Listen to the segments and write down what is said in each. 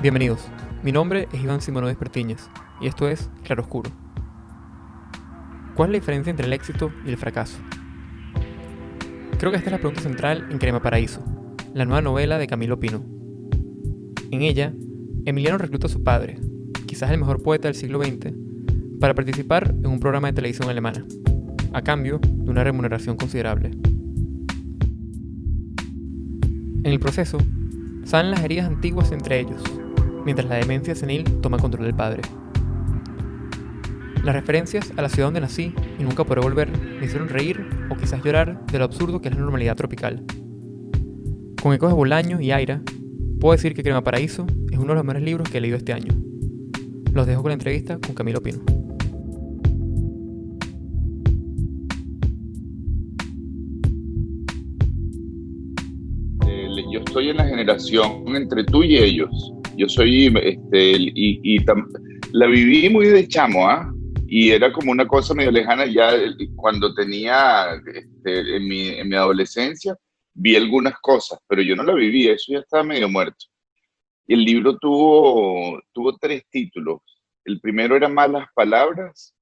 Bienvenidos, mi nombre es Iván Simonovic Pertíñez y esto es Claroscuro. ¿Cuál es la diferencia entre el éxito y el fracaso? Creo que esta es la pregunta central en Crema Paraíso, la nueva novela de Camilo Pino. En ella, Emiliano recluta a su padre, quizás el mejor poeta del siglo XX, para participar en un programa de televisión alemana, a cambio de una remuneración considerable. En el proceso, salen las heridas antiguas entre ellos, mientras la demencia senil toma control del padre. Las referencias a la ciudad donde nací y nunca podré volver me hicieron reír o quizás llorar de lo absurdo que es la normalidad tropical. Con ecos de Bolaño y Aira, puedo decir que Crema Paraíso es uno de los mejores libros que he leído este año. Los dejo con la entrevista con Camilo Pino. Yo estoy en la generación entre tú y ellos. Yo soy, la viví muy de chamo, ¿ah? Y era como una cosa medio lejana ya cuando tenía, en mi adolescencia, vi algunas cosas, pero yo no la viví, eso ya estaba medio muerto. Y el libro tuvo tres títulos. El primero era Malas Palabras,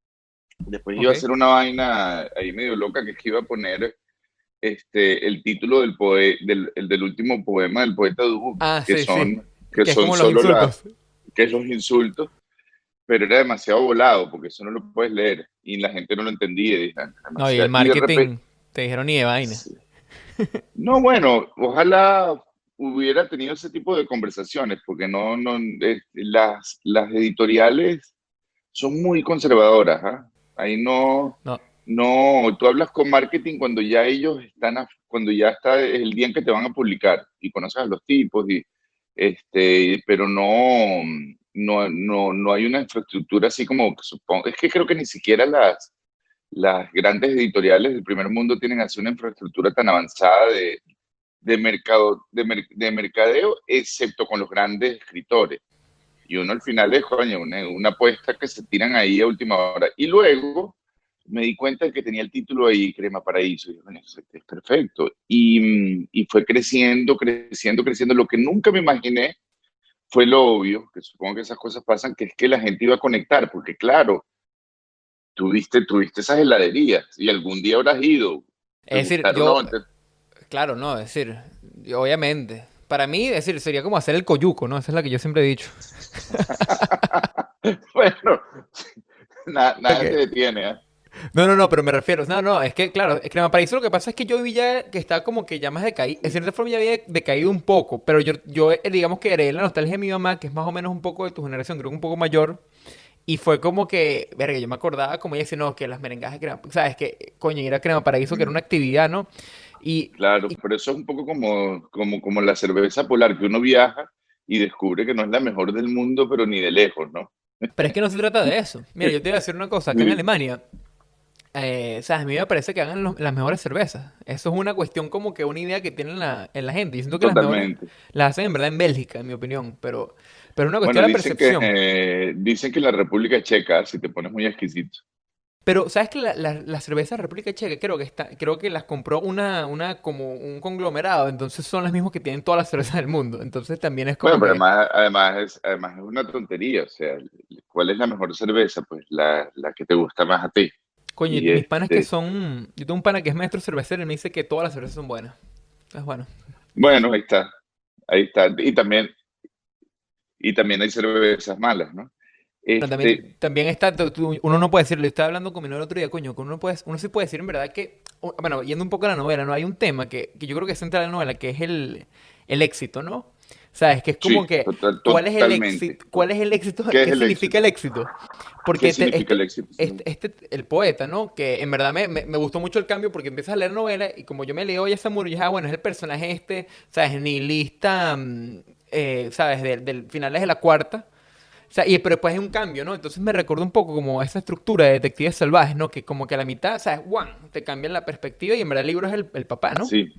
después iba a Ok. hacer una vaina ahí medio loca que iba a poner el título del último poema del poeta Dubuque, Ah, que sí, sí. son, que Que es son como los solo insultos. que los insultos, pero era demasiado volado, porque eso no lo puedes leer, y la gente no lo entendía, y dije, No, y el demasiado, y de repente, marketing te dijeron ni de vaina. no, bueno, ojalá hubiera tenido ese tipo de conversaciones, porque las editoriales son muy conservadoras, ¿ah? Ahí No, no, tú hablas con marketing cuando ya ellos están, cuando ya está el día en que te van a publicar y conoces a los tipos pero no hay una infraestructura así como que supongo. Es que creo que ni siquiera las grandes editoriales del primer mundo tienen así una infraestructura tan avanzada de mercadeo, excepto con los grandes escritores. Y uno al final es, coño, una apuesta que se tiran ahí a última hora. Y luego me di cuenta de que tenía el título ahí, Crema Paraíso. Y dije, bueno, eso es perfecto. Y fue creciendo, creciendo, creciendo. Lo que nunca me imaginé fue lo obvio, que supongo que esas cosas pasan, que es que la gente iba a conectar, porque claro, tuviste esas heladerías y algún día habrás ido, te es decir, gustaron o no. claro, no, es decir, obviamente. Para mí, es decir, sería como hacer el coyuco, ¿no? Esa es la que yo siempre he dicho. Bueno, nada te Ok. detiene, ¿eh? No, pero me refiero, no, es que, claro, Crema Paraíso lo que pasa es que yo vi ya que estaba como que ya más decaído, en cierta forma ya había decaído un poco, pero yo digamos que heredé la nostalgia de mi mamá, que es más o menos un poco de tu generación, creo que un poco mayor, y fue como que, verga, yo me acordaba como ella dice, no, que las merengadas de Crema, sabes, que coño, ir a Crema Paraíso, que era una actividad, ¿no? Y, Claro, pero eso es un poco como la cerveza polar, que uno viaja y descubre que no es la mejor del mundo, pero ni de lejos, ¿no? pero es que no se trata de eso. Mira, yo te voy a decir una cosa, acá en Sí, Alemania, ¿sabes? A mí me parece que hagan las mejores cervezas. Eso es una cuestión como que una idea que tienen en la gente. Yo siento que las mejores totalmente. las hacen en verdad en Bélgica, en mi opinión. Pero es una cuestión Bueno, de la percepción. dicen que la República Checa, si te pones muy exquisito. Pero, ¿sabes que la cerveza de República Checa creo que las compró una como un conglomerado? Entonces son las mismas que tienen todas las cervezas del mundo. Entonces también es Bueno, como pero que, además es una tontería, o sea, ¿cuál es la mejor cerveza? Pues la que te gusta más a ti. coño, Y mis panas que son. Yo tengo un pana que es maestro cervecero y me dice que todas las cervezas son buenas. Es bueno. bueno, ahí está. Y también hay cervezas malas, ¿no? Bueno, Este, también está, uno no puede decirlo, yo estaba hablando con mi novio el otro día, coño, que uno sí puede decir en verdad que, bueno, yendo un poco a la novela, ¿no? Hay un tema que yo creo que es central en la novela, que es el éxito, ¿no? ¿Sabes? Que es como sí, que, ¿cuál es el totalmente. éxito? ¿Cuál es el éxito? ¿Qué es ¿Qué el significa éxito? el éxito? ¿Qué Porque significa el éxito? el poeta, ¿no? Que en verdad me gustó mucho el cambio porque empiezas a leer novela y como yo me leo ya Samuro, y dije, ah, bueno, es el personaje ¿sabes? Nihilista, ¿sabes? Del finales de la cuarta. O sea, pero después hay un cambio, ¿no? Entonces me recuerda un poco como a esa estructura de detectives salvajes, ¿no? Que como que a la mitad, ¿sabes? ¡Guau! Te cambian la perspectiva y en verdad el libro es el papá, ¿no? Sí,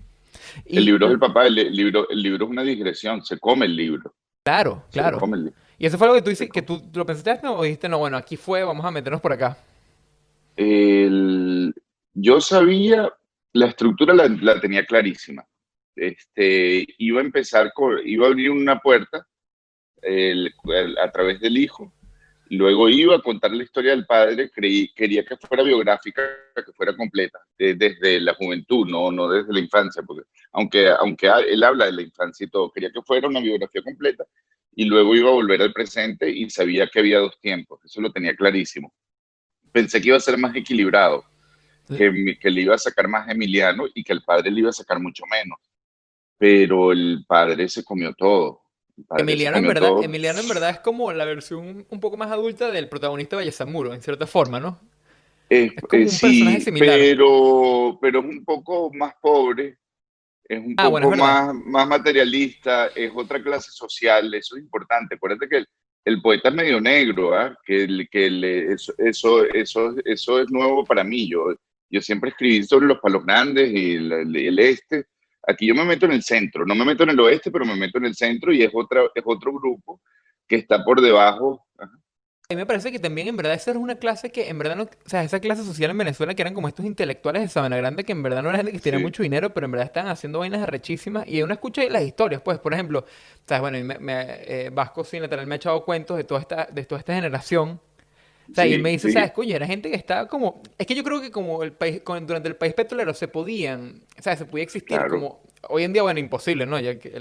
el Y libro es el papá, el libro es una digresión, se come el libro, claro, se lo claro. come el libro. Y eso fue algo que tú se dices, que come. tú lo pensaste, ¿no? O dijiste, no, bueno, aquí fue, vamos a meternos por acá. El- yo sabía, la estructura la tenía clarísima. Iba a abrir una puerta a través del hijo. Luego iba a contar la historia del padre, quería que fuera biográfica, que fuera completa, desde la juventud, no desde la infancia, porque él habla de la infancia y todo, quería que fuera una biografía completa y luego iba a volver al presente y sabía que había dos tiempos, eso lo tenía clarísimo. Pensé que iba a ser más equilibrado, que le iba a sacar más a Emiliano y que el padre le iba a sacar mucho menos, pero el padre se comió todo, el padre se comió todo. Emiliano en verdad es como la versión un poco más adulta del protagonista de Vallesamuro, en cierta forma, ¿no? Es como un personaje Sí, similar. pero es un poco más pobre, es un Ah, bueno, es poco verdad. más materialista, es otra clase social, eso es importante. Acuérdate que el poeta es medio negro, ¿ah? Eso es nuevo para mí. Yo siempre escribí sobre los palos grandes y el este. Aquí yo me meto en el centro, no me meto en el oeste, pero me meto en el centro y es otro grupo que está por debajo. Ajá. A mí me parece que también en verdad esa era una clase que en verdad no, o sea, esa clase social en Venezuela que eran como estos intelectuales de Sabana Grande que en verdad no era gente que tenía Sí, mucho dinero, pero en verdad estaban haciendo vainas arrechísimas y uno escucha las historias, pues, por ejemplo, sabes, bueno, Vasco sí, literal me ha echado cuentos de toda esta generación. O sea, y él me sí, dice, ¿sabes? sí, Coño, era gente que estaba como... Es que yo creo que como el país, durante el país petrolero se podían, o sea, se podía existir claro. como... Hoy en día, bueno, imposible, ¿no? Ya que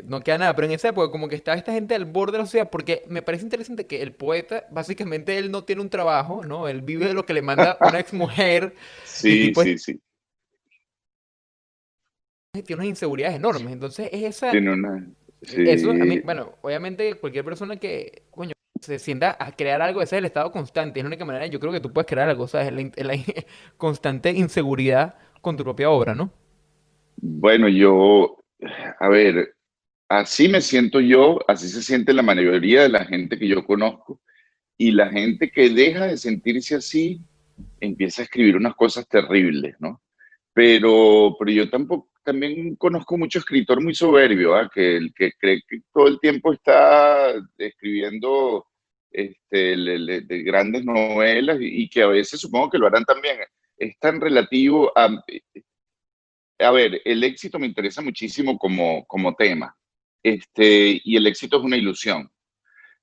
no queda nada, pero en esa época como que estaba esta gente al borde de la sociedad, porque me parece interesante que el poeta, básicamente él no tiene un trabajo, ¿no? Él vive de lo que le manda una ex mujer y el Sí, tipo sí, sí. tiene unas inseguridades enormes. Entonces, es esa... Tiene una. Eso a mí, Sí, bueno, obviamente cualquier persona que, coño, se sienta a crear algo, ese es el estado constante, es la única manera, yo creo que tú puedes crear algo, ¿sabes? Constante inseguridad con tu propia obra, ¿no? bueno, a ver, así me siento yo, así se siente la mayoría de la gente que yo conozco, y la gente que deja de sentirse así empieza a escribir unas cosas terribles, ¿no? Pero yo también conozco mucho escritor muy soberbio, ¿ah? Que el que cree que todo el tiempo está escribiendo de grandes novelas y que a veces supongo que lo harán también. Es tan relativo a ver, el éxito me interesa muchísimo como tema, y el éxito es una ilusión.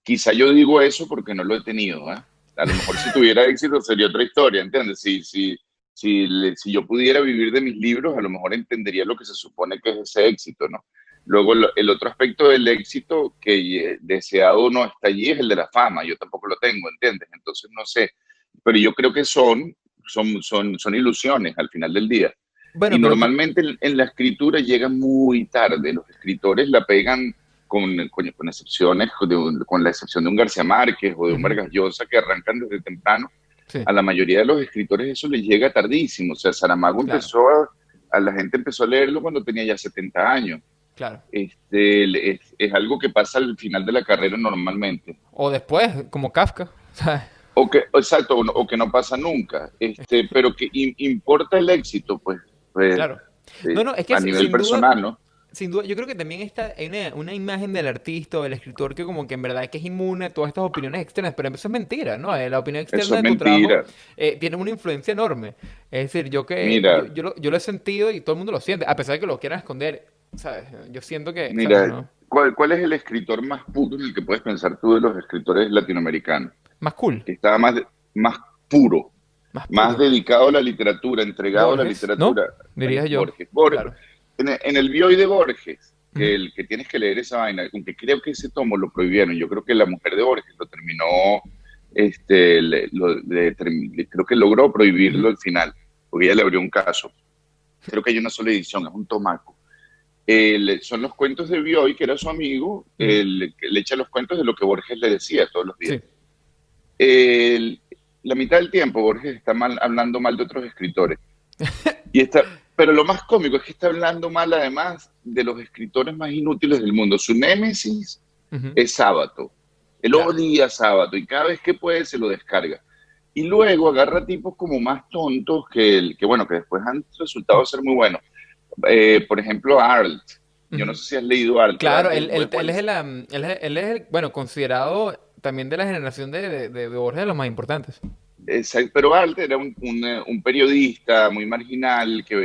Quizá yo digo eso porque no lo he tenido, ¿ah? A lo mejor si tuviera éxito sería otra historia, ¿entiendes? Si yo pudiera vivir de mis libros, a lo mejor entendería lo que se supone que es ese éxito, ¿no? Luego, el otro aspecto del éxito que deseado no está allí es el de la fama. Yo tampoco lo tengo, ¿entiendes? Entonces, no sé. Pero yo creo que son ilusiones al final del día. Y Bueno, pero tú, normalmente en la escritura llega muy tarde. Los escritores la pegan con excepciones, con la excepción de un García Márquez o de un ujú, Vargas Llosa que arrancan desde temprano. sí, A la mayoría de los escritores eso les llega tardísimo. O sea, Saramago claro, a la gente empezó a leerlo cuando tenía ya 70 años. claro. Es algo que pasa al final de la carrera normalmente. O después, como Kafka, ¿sabes? Exacto, o que no pasa nunca. Pero que importa el éxito, pues Claro. No, no, es que a nivel sin duda, personal, ¿no? sin duda, yo creo que también está hay una imagen del artista o del escritor que como que en verdad que es inmune a todas estas opiniones externas, pero eso es mentira, ¿no? La opinión Eso externa es de tu trabajo mentira. tiene una influencia enorme. Es decir, Mira, yo lo he sentido y todo el mundo lo siente, a pesar de que lo quieran esconder, ¿sabes? Yo siento que, ¿sabes? mira, ¿No? ¿cuál es el escritor más puro en el que puedes pensar tú de los escritores latinoamericanos? Más cool, Que estaba más puro, más más puro. dedicado a la literatura, entregado a la Borges, ¿no? literatura. Bueno, Diría yo. Borges. Claro. En el Bioy de Borges, Ujú. que tienes que leer esa vaina, aunque creo que ese tomo lo prohibieron, yo creo que la mujer de Borges lo terminó, creo que logró prohibirlo Ujú. al final, porque ella le abrió un caso. Creo que hay una sola edición, es un tomaco. Son los cuentos de Bioy, que era su amigo, Ujú. que le echa los cuentos de lo que Borges le decía todos los días. Sí. El- la mitad del tiempo Borges está hablando mal de otros escritores. Pero lo más cómico es que está hablando mal además de los escritores más inútiles del mundo. Su némesis Ujú. es Sábato. Él Claro. odia Sábato y cada vez que puede se lo descarga. Y luego agarra tipos como más tontos bueno, que después han resultado ser muy buenos. Por ejemplo, Arlt. Yo no Ujú. sé si has leído Arlt, pero Claro, Arlt es él es buenísimo. él es el, bueno, considerado también de la generación de Borges de los más importantes. Pero Arlt era un periodista muy marginal que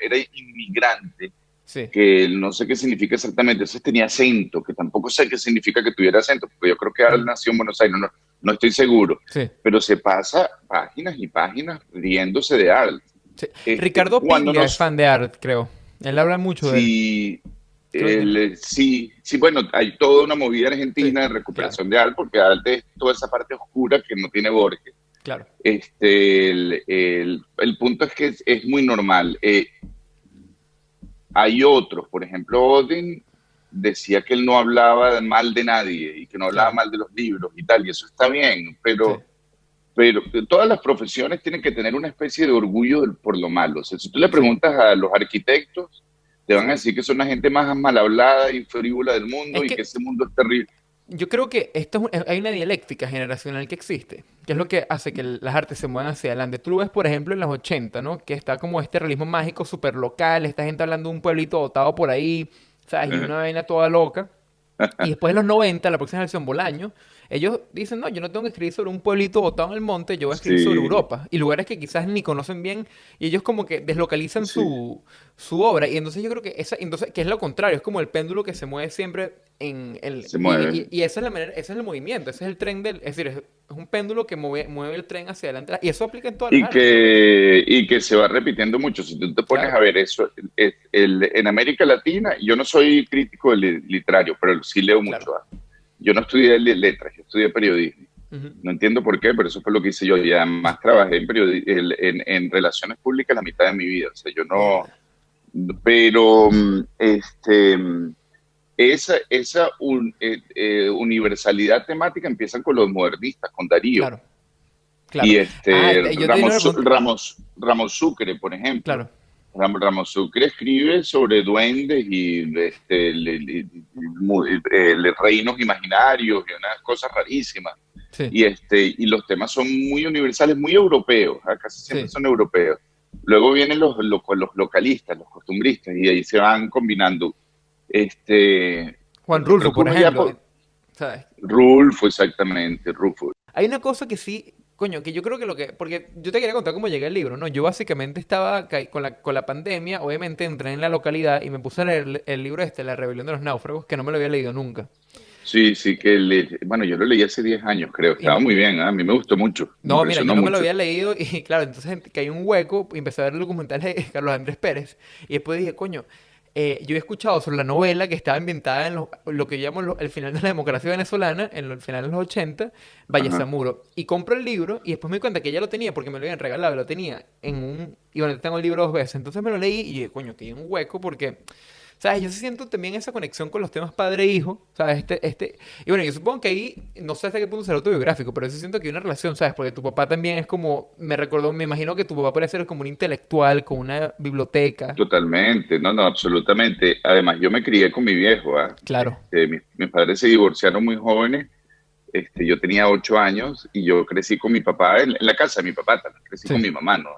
era inmigrante Sí. que no sé qué significa exactamente. Entonces tenía acento, que tampoco sé qué significa que tuviera acento, porque yo creo que Al Ujú. nació en Buenos Aires, no estoy seguro. Sí. Pero se pasa páginas y páginas riéndose de Al. Sí. Ricardo Cuando Piglia es nos, fan de Art, creo. Él habla mucho de él. si, Creo que sí, sí, bueno, hay toda una movida sí, argentina de claro, recuperación de Al, porque Al es toda esa parte oscura que no tiene Borges. claro. El punto es que es muy normal. Hay otros, por ejemplo, Odin decía que él no hablaba mal de nadie y que no hablaba Claro, mal de los libros y tal, y eso está bien, sí. pero todas las profesiones tienen que tener una especie de orgullo por lo malo. O sea, si tú le Sí, preguntas a los arquitectos, te van a sí. decir que son la gente más mal hablada y frívola del Es mundo y que que ese mundo es terrible. yo creo que hay una dialéctica generacional que existe, que es lo que hace que las artes se muevan hacia adelante. Tú lo ves, por ejemplo, en los 80, ¿no? Que está como este realismo mágico súper local, esta gente hablando de un pueblito botado por ahí, ¿sabes? Y una vaina toda loca. Y después en los 90, la próxima generación, Bolaño, ellos dicen, no, yo no tengo que escribir sobre un pueblito botado en el monte, yo voy a escribir sobre Sí, Europa y lugares que quizás ni conocen bien y ellos como que deslocalizan sí, su obra y entonces yo creo que entonces, que es lo contrario, es como el péndulo que se mueve siempre en el, se mueve. y esa es la manera, ese es el movimiento, ese es el tren es decir, es un péndulo que mueve el tren hacia adelante y eso aplica en todas las artes, ¿lo ves? Y que se va repitiendo mucho. Si tú te pones Claro, a ver eso, en América Latina, yo no soy crítico literario, pero sí leo claro. mucho. Yo no estudié letras, yo estudié periodismo. Ujú. No entiendo por qué, pero eso fue lo que hice yo. Y además trabajé en relaciones públicas la mitad de mi vida. O sea, yo no. Mierda. Pero universalidad temática empiezan con los modernistas, con Darío. Claro, Y claro. Ah, yo te di una pregunta. Ramos Sucre, por ejemplo. Claro, Ramos Sucre escribe sobre duendes y reinos imaginarios y unas cosas rarísimas. sí, Y los temas son muy universales, muy europeos, casi siempre sí. son europeos. Luego vienen los localistas, los costumbristas, y ahí se van combinando. Juan Rulfo, Creo que por uno ya, ejemplo, ¿sabes? Rulfo, exactamente, Rulfo. Hay una cosa que sí, coño, que yo creo que porque yo te quería contar cómo llegué al libro, ¿no? Yo básicamente estaba con la pandemia, obviamente entré en la localidad y me puse a leer el libro La Rebelión de los Náufragos, que no me lo había leído nunca. Sí, sí, bueno, yo lo leí hace 10 años, creo. Y Estaba muy bien, a mí me gustó mucho, me no, mira, yo impresionó no me lo mucho. había leído y claro, entonces que hay un hueco y empecé a ver el documental de Carlos Andrés Pérez y después dije, coño, yo he escuchado sobre la novela que estaba ambientada en lo que llamo el final de la democracia venezolana, el final de los 80, Ajá. Vallesamuro. Y compro el libro y después me di cuenta que ya lo tenía porque me lo habían regalado, lo tenía en un... Y bueno, tengo el libro dos veces. Entonces me lo leí y dije, coño, que hay un hueco porque... ¿Sabes? Yo sí siento también esa conexión con los temas padre-hijo, ¿sabes? Y bueno, yo supongo que ahí, no sé hasta qué punto será autobiográfico, pero sí siento que hay una relación, ¿sabes? Porque tu papá también es como, me recordó, me imagino que tu papá puede ser como un intelectual, con una biblioteca. Totalmente, no, no, absolutamente. Además, yo me crié con mi viejo, ¿ah? Claro. Mis padres se divorciaron muy jóvenes. Yo tenía 8 años y yo crecí con mi papá en la casa de mi papá, también crecí con Sí. mi mamá. No,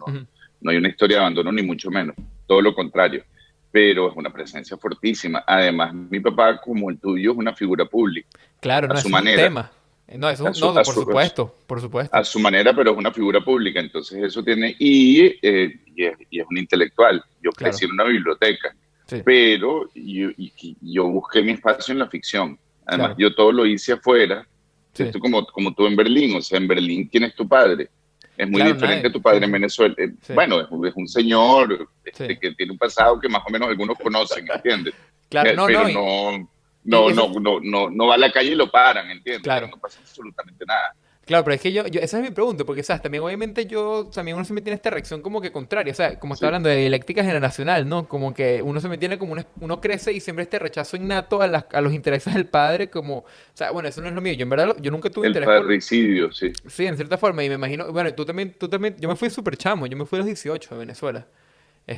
Ujú. no hay una historia de abandono ni mucho menos, todo lo contrario. Pero es una presencia fortísima. Además, mi papá, como el tuyo, es una figura pública, Claro, a no, su eso es un manera, tema. No, eso a es su, no, a por su, supuesto, por supuesto. a su manera, pero es una figura pública. Entonces, eso tiene. Y es un intelectual. Yo Claro. crecí en una biblioteca, Sí, pero yo busqué mi espacio en la ficción. Además, claro. yo todo lo hice afuera. Sí. Esto como tú en Berlín, o sea, en Berlín, ¿quién es tu padre? Es muy Claro, diferente a nadie. tu Sí, padre en sí. Venezuela. Sí, Bueno, es un señor sí. que tiene un pasado que más o menos algunos conocen, ¿entiendes? Claro, no, Pero no, y eso, no va a la calle y lo paran, ¿entiendes? claro. No pasa absolutamente nada. Claro, pero es que esa es mi pregunta, porque, ¿sabes? También obviamente también uno se me tiene esta reacción como que contraria, o sea, como está Sí, hablando de dialéctica generacional, ¿no? Como que uno se me tiene como uno crece y siempre este rechazo innato a los intereses del padre, como, o sea, bueno, eso no es lo mío, yo en verdad, yo nunca tuve el interés por, parricidio, sí. sí, en cierta forma, y me imagino, bueno, tú también, yo me fui súper chamo, yo me fui a los 18 de Venezuela,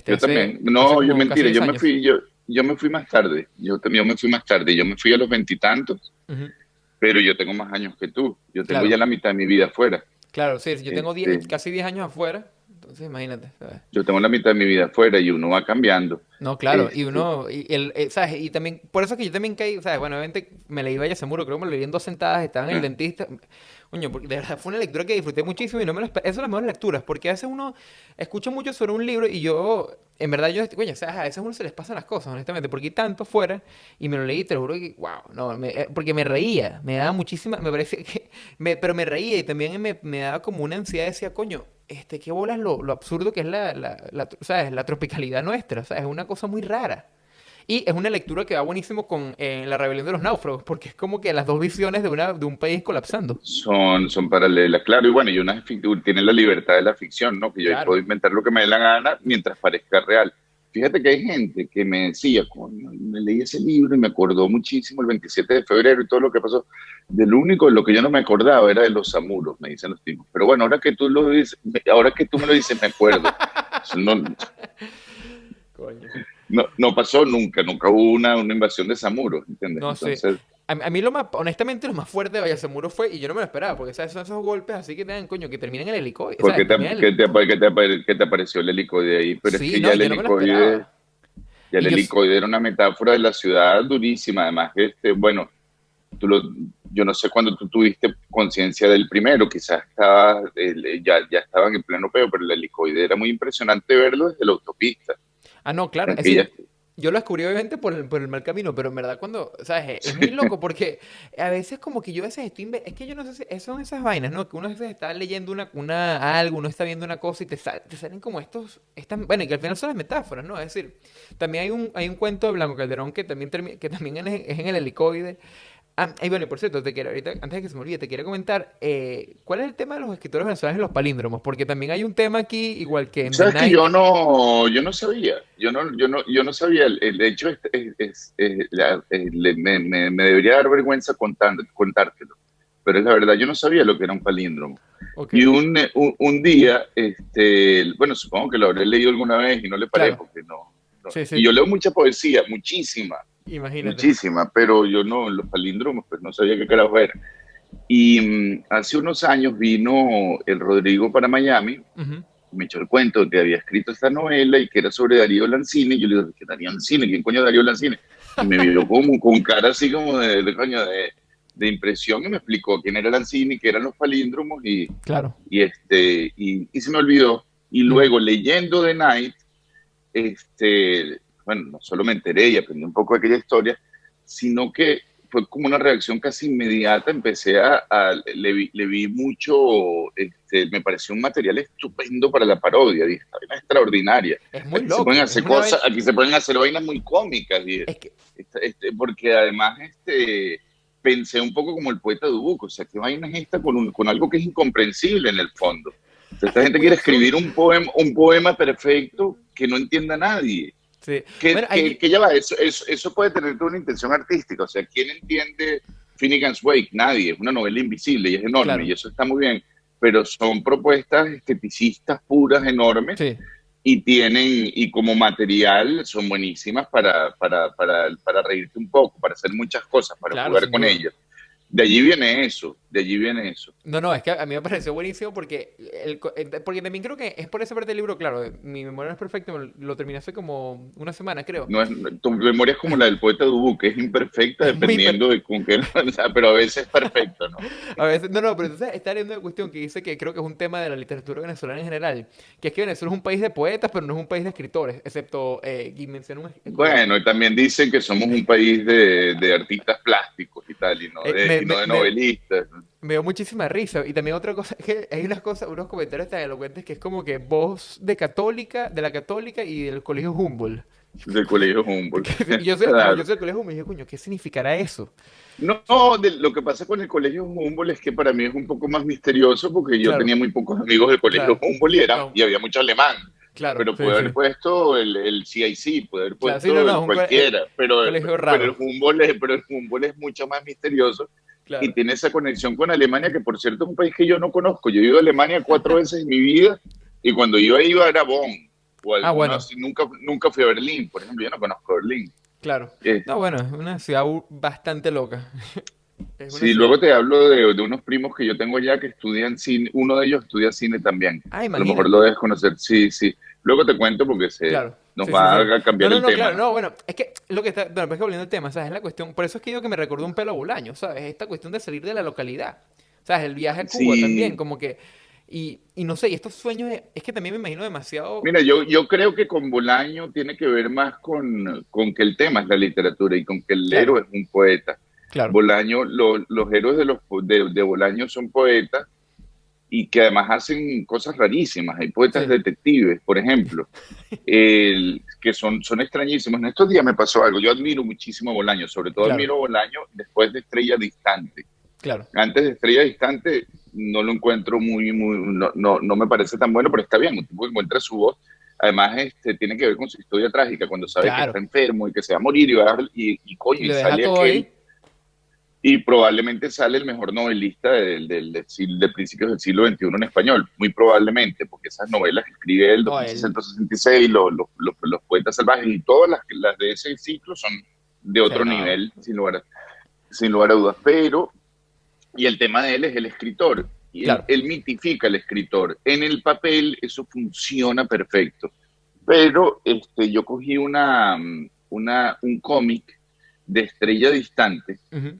Yo también. hace No, yo como casi mentira, 10 años. yo me fui más tarde. Yo me fui más tarde. Yo me fui a los veintitantos, Ujú. pero yo tengo más años que tú. Yo tengo Claro, ya la mitad de mi vida afuera. claro, sí, yo tengo Este, casi 10 años afuera, Entonces, imagínate, ¿sabes? Yo tengo la mitad de mi vida afuera y uno va cambiando. No, claro, y Este, uno, ¿sabes? Y también, por eso que yo también caí, ¿sabes? Bueno, obviamente me leí Yasamuro, creo que me lo leí en 2 sentadas, estaba en el eh, dentista. Coño, porque de verdad fue una lectura que disfruté muchísimo y no me lo Eso son las mejores lecturas, porque a veces uno escucha mucho sobre un libro y yo, en verdad, coño, o sea, a veces a uno se les pasan las cosas, honestamente, porque hay tanto fuera y me lo leí, te lo juro que, wow, no, porque me reía, me daba muchísima, me parece que, pero me reía y también me daba como una ansiedad, decía, coño, qué bolas lo absurdo que es ¿sabes? La tropicalidad nuestra, ¿sabes? Es una cosa muy rara. Y es una lectura que va buenísimo con La rebelión de los náufragos, porque es como que las dos visiones de un país colapsando. son paralelas, claro, y bueno, y una tiene la libertad de la ficción, ¿no? Que yo ahí puedo Claro. inventar lo que me dé la gana mientras parezca real. Fíjate que hay gente que me decía, coño, me leí ese libro y me acordó muchísimo el 27 de febrero y todo lo que pasó. Del único, lo que yo no me acordaba era de los Samuros, me dicen los tipos. Pero bueno, ahora que tú lo dices, ahora que tú me lo dices, me acuerdo. Eso Coño. no pasó nunca, nunca hubo una invasión de Samuros, ¿entiendes? No sé. Entonces, A mí lo más, honestamente, lo más fuerte de Vallasemuro fue, y yo no me lo esperaba, porque ¿sabes? Son esos golpes así que te dan, coño, que terminan en el helicóptero, ¿por ¿sabes? Terminan en el... qué te apareció el helicoide ahí? Pero es Sí, que no, y yo no me lo esperaba. ya el Y yo, helicoide era una metáfora de la ciudad durísima. Además, bueno, tú lo, yo no sé cuándo tú tuviste conciencia del primero, quizás ya estaban en pleno peo, pero el helicoide era muy impresionante verlo desde la autopista. no, claro, es Aquella, decir, yo lo descubrí obviamente por el mal camino, pero en verdad cuando, ¿sabes? Es muy loco porque a veces como que yo a veces es que yo no sé si son esas vainas, ¿no? Que uno a veces está leyendo algo, uno está viendo una cosa y te salen como bueno, y que al final son las metáforas, ¿no? Es decir, también hay un cuento de Blanco Calderón que también, que también es en el helicoide. Y bueno, y por cierto, ahorita, antes de que se me olvide, te quería comentar, ¿cuál es el tema de los escritores venezolanos y los palíndromos? Porque también hay un tema aquí, igual que en The sabes que Night. yo no sabía, yo no sabía, de hecho me debería dar vergüenza contártelo, pero es la verdad, yo no sabía lo que era un palíndromo. Ok, Y un día, bueno, supongo que lo habré leído alguna vez y no le paré claro, porque sí, y sí, yo leo mucha poesía, muchísima, imagínate. muchísima, pero yo no, los palíndromos, pues no sabía qué carajo era. Y hace unos años vino el Rodrigo para Miami, Ujú. me echó el cuento de que había escrito esta novela y que era sobre Darío Lancini. Y yo le digo, ¿qué Darío Lancini? ¿Quién coño es Darío Lancini? Y me vio como con cara así como coño, de impresión y me explicó quién era Lancini, qué eran los palíndromos Claro. y se me olvidó. Y Mm. luego leyendo The Night, bueno, no solo me enteré y aprendí un poco de aquella historia, sino que fue como una reacción casi inmediata. Empecé le vi mucho, me pareció un material estupendo para la parodia, dije, "Esta vaina es extraordinaria. Es muy loco, es una vaina. Aquí se pueden hacer vainas muy cómicas, dije, Es que, porque además pensé un poco como el poeta Dubuco, o sea, ¿qué vaina es esta con algo que es incomprensible en el fondo? O sea, es esta que es gente muy quiere escribir absurdo. un poema perfecto que no entienda a nadie. Sí. Bueno, Que ya va, eso puede tener toda una intención artística. O sea, ¿quién entiende Finnegan's Wake? Nadie. Es una novela invisible y es enorme y claro, eso está muy bien. Pero son propuestas esteticistas puras, enormes sí, y como material son buenísimas para reírte un poco, para hacer muchas cosas, para claro, jugar sin con duda. ellas. De allí viene eso, de allí viene eso. No, no, es que a mí me pareció buenísimo porque, porque también creo que es por esa parte del libro, claro, mi memoria no es perfecta, lo terminé hace como una semana, creo. No es, tu memoria es como la del poeta Dubu, que es imperfecta Es muy... dependiendo de con qué, o sea, pero a veces es perfecta, ¿no? A veces, no, no, pero entonces está leyendo una cuestión que dice que creo que es un tema de la literatura venezolana en general, que es que Venezuela es un país de poetas, pero no es un país de escritores, excepto, y menciona Bueno, y también dicen que somos un país de artistas plásticos y tal, eh, me, y no me, de me, novelistas, ¿no? me dio muchísima risa. Y también otra cosa, es que hay unas cosas, unos comentarios tan elocuentes que es como que voz de la católica y del colegio Humboldt. Del colegio Humboldt. Y yo soy, como yo Claro. soy del colegio Humboldt, y yo, coño, ¿qué significará eso? No, lo que pasa con el colegio Humboldt es que para mí es un poco más misterioso porque yo Claro, tenía muy pocos amigos del colegio claro. Humboldt No, y había mucho alemán. claro, Pero sí, puede haber sí. puesto el CIC, puede haber Claro, sí, no, puesto no, el cualquiera, colegio pero raro. Pero el Humboldt es mucho más misterioso y Claro. tiene esa conexión con Alemania, que por cierto es un país que yo no conozco. Yo he ido a Alemania 4 veces en mi vida y cuando iba era Bonn o alguna Bueno, así. Nunca fui a Berlín, por ejemplo, yo no conozco Berlín. claro. Eh, No, bueno, es una ciudad bastante loca. Es una Sí, ciudad. luego te hablo de unos primos que yo tengo ya que estudian cine, uno de ellos estudia cine también. Ah, A lo mejor lo imagínate. debes conocer, sí, sí. Luego te cuento porque Claro, nos sí, sí, va sí. a No, cambiar no, el no, tema, claro, ¿no? no, bueno, es que lo que está, bueno, es que volviendo al tema, ¿sabes? Es la cuestión, por eso es que digo que me recordó un pelo a Bolaño, ¿sabes? Esta cuestión de salir de la localidad, ¿sabes? El viaje a Cuba también, Sí, como que, y no sé, y estos sueños, es que también me imagino demasiado, mira, yo creo que con Bolaño tiene que ver más con que el tema es la literatura y con que el claro, héroe es un poeta. claro, Bolaño, los héroes de Bolaño son poetas y que además hacen cosas rarísimas. Hay poetas sí, detectives, por ejemplo, que son extrañísimos. En estos días me pasó algo. Yo admiro muchísimo a Bolaño, sobre todo claro, admiro a Bolaño después de Estrella Distante. claro, Antes de Estrella Distante no lo encuentro no me parece tan bueno, pero está bien, un tipo que encuentra su voz. Además, tiene que ver con su historia trágica, cuando sabe que claro, está enfermo y que se va a morir y coño, y lo deja sale todo aquel, ahí, y probablemente sale el mejor novelista de principios del siglo XXI en español, muy probablemente, porque esas novelas que escribe él, no, él, 2666, los poetas salvajes y todas las de ese ciclo son de sí, otro no, nivel, sin lugar a dudas, pero y el tema de él es el escritor. Y claro, él mitifica al escritor. En el papel eso funciona perfecto. Pero yo cogí un cómic de Estrella Distante ujú,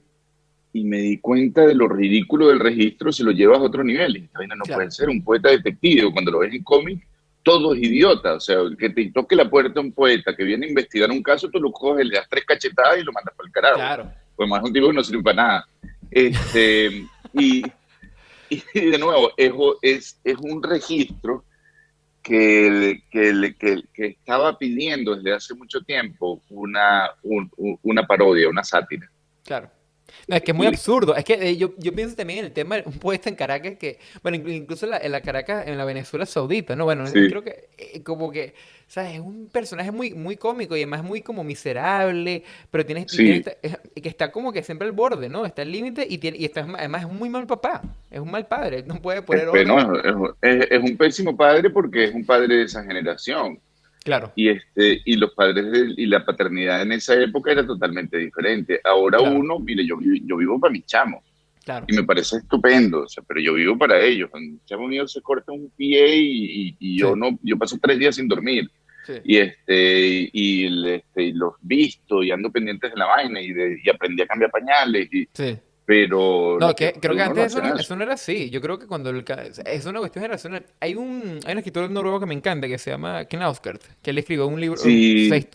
y me di cuenta de lo ridículo del registro si lo llevas a otro nivel. Y esta vaina no puede claro, ser un poeta detective. Cuando lo ves en cómic, todo es idiota. O sea, que te toque la puerta un poeta que viene a investigar un caso, tú lo coges, le das tres cachetadas y lo mandas para el carajo. claro, Pues más un tipo que no sirve para nada. Y, y de nuevo, es un registro que estaba pidiendo desde hace mucho tiempo una parodia, una sátira. claro. No, es que es muy Y, absurdo. Es que yo pienso también en el tema de un puesto en Caracas que, bueno, incluso en la Caracas, en la Venezuela Saudita, ¿no? Bueno, sí, creo que como que, ¿sabes? Es un personaje muy, muy cómico y además muy como miserable, pero tiene sí, que está como que siempre al borde, ¿no? Está al límite y está, además es un muy mal papá, es un mal padre, no puede poner orden. no, es un pésimo padre porque es un padre de esa generación. Claro, Y los y la paternidad en esa época era totalmente diferente. Ahora claro, uno, mire, yo vivo para mis chamos. claro. Y me parece estupendo, o sea, pero yo vivo para ellos. Un chavo mío se corta un pie y yo Sí, no, yo paso 3 días sin dormir. sí, Y los visto y ando pendientes de la vaina y aprendí a cambiar pañales, sí. pero No, los que viejos creo de que uno no antes hacen eso. eso no era así. Yo creo que cuando es una cuestión generacional. Hay un escritor noruego que me encanta que se llama Knausgård, que él escribió un libro, Sí, seis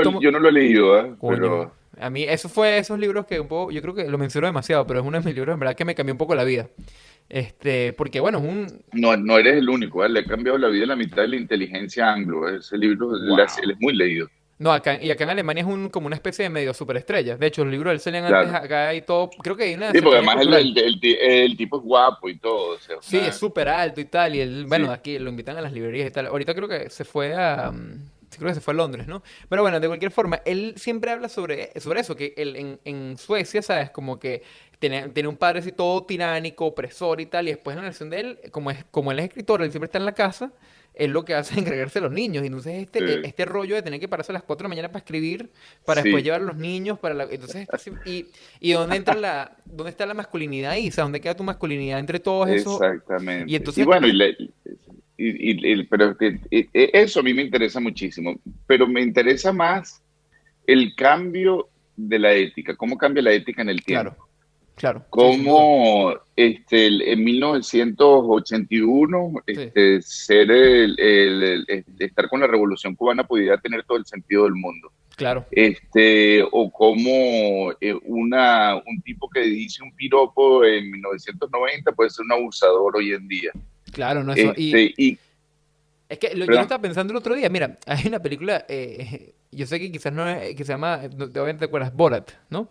tomos. yo no lo he leído, ¿eh? Coño, Pero a mí eso fue esos libros que un poco, yo creo que lo menciono demasiado, pero es uno de mis libros en verdad que me cambió un poco la vida. Porque bueno, es un, no eres el único, ¿eh? Le ha cambiado la vida a la mitad de la inteligencia anglo. Ese libro, él wow. es muy leído, No, acá en Alemania es como una especie de medio superestrella. De hecho, los libros de él salían antes, claro. acá hay todo, creo que hay una Sí, porque cercanía además cultural. el tipo es guapo y todo, o sea, Sí, es súper alto y tal, y él, bueno, sí, aquí lo invitan a las librerías y tal. Ahorita creo que se fue a, sí, creo que se fue a Londres, ¿no? Pero bueno, de cualquier forma, él siempre habla sobre eso, que él en Suecia, ¿sabes? Como que tiene un padre así todo tiránico, opresor y tal, y después en la relación de él, como él es escritor, él siempre está en la casa, él lo que hace es encargarse de los niños, y entonces sí, este rollo de tener que pararse a las 4 de la mañana para escribir, para después sí, llevar a los niños, entonces, y dónde entra dónde está la masculinidad ahí, o sea, dónde queda tu masculinidad entre todos esos y exactamente. Y entonces, bueno, pero eso a mí me interesa muchísimo, pero me interesa más el cambio de la ética, cómo cambia la ética en el claro, tiempo. claro, sí, sin duda. Cómo en 1981 Sí, estar con la Revolución Cubana podía tener todo el sentido del mundo. claro, O como un tipo que dice un piropo en 1990 puede ser un abusador hoy en día. claro, no eso. Este, y, Es que yo lo perdón, estaba pensando el otro día. Mira, hay una película, yo sé que quizás no es, que se llama, obviamente te acuerdas, Borat, ¿no?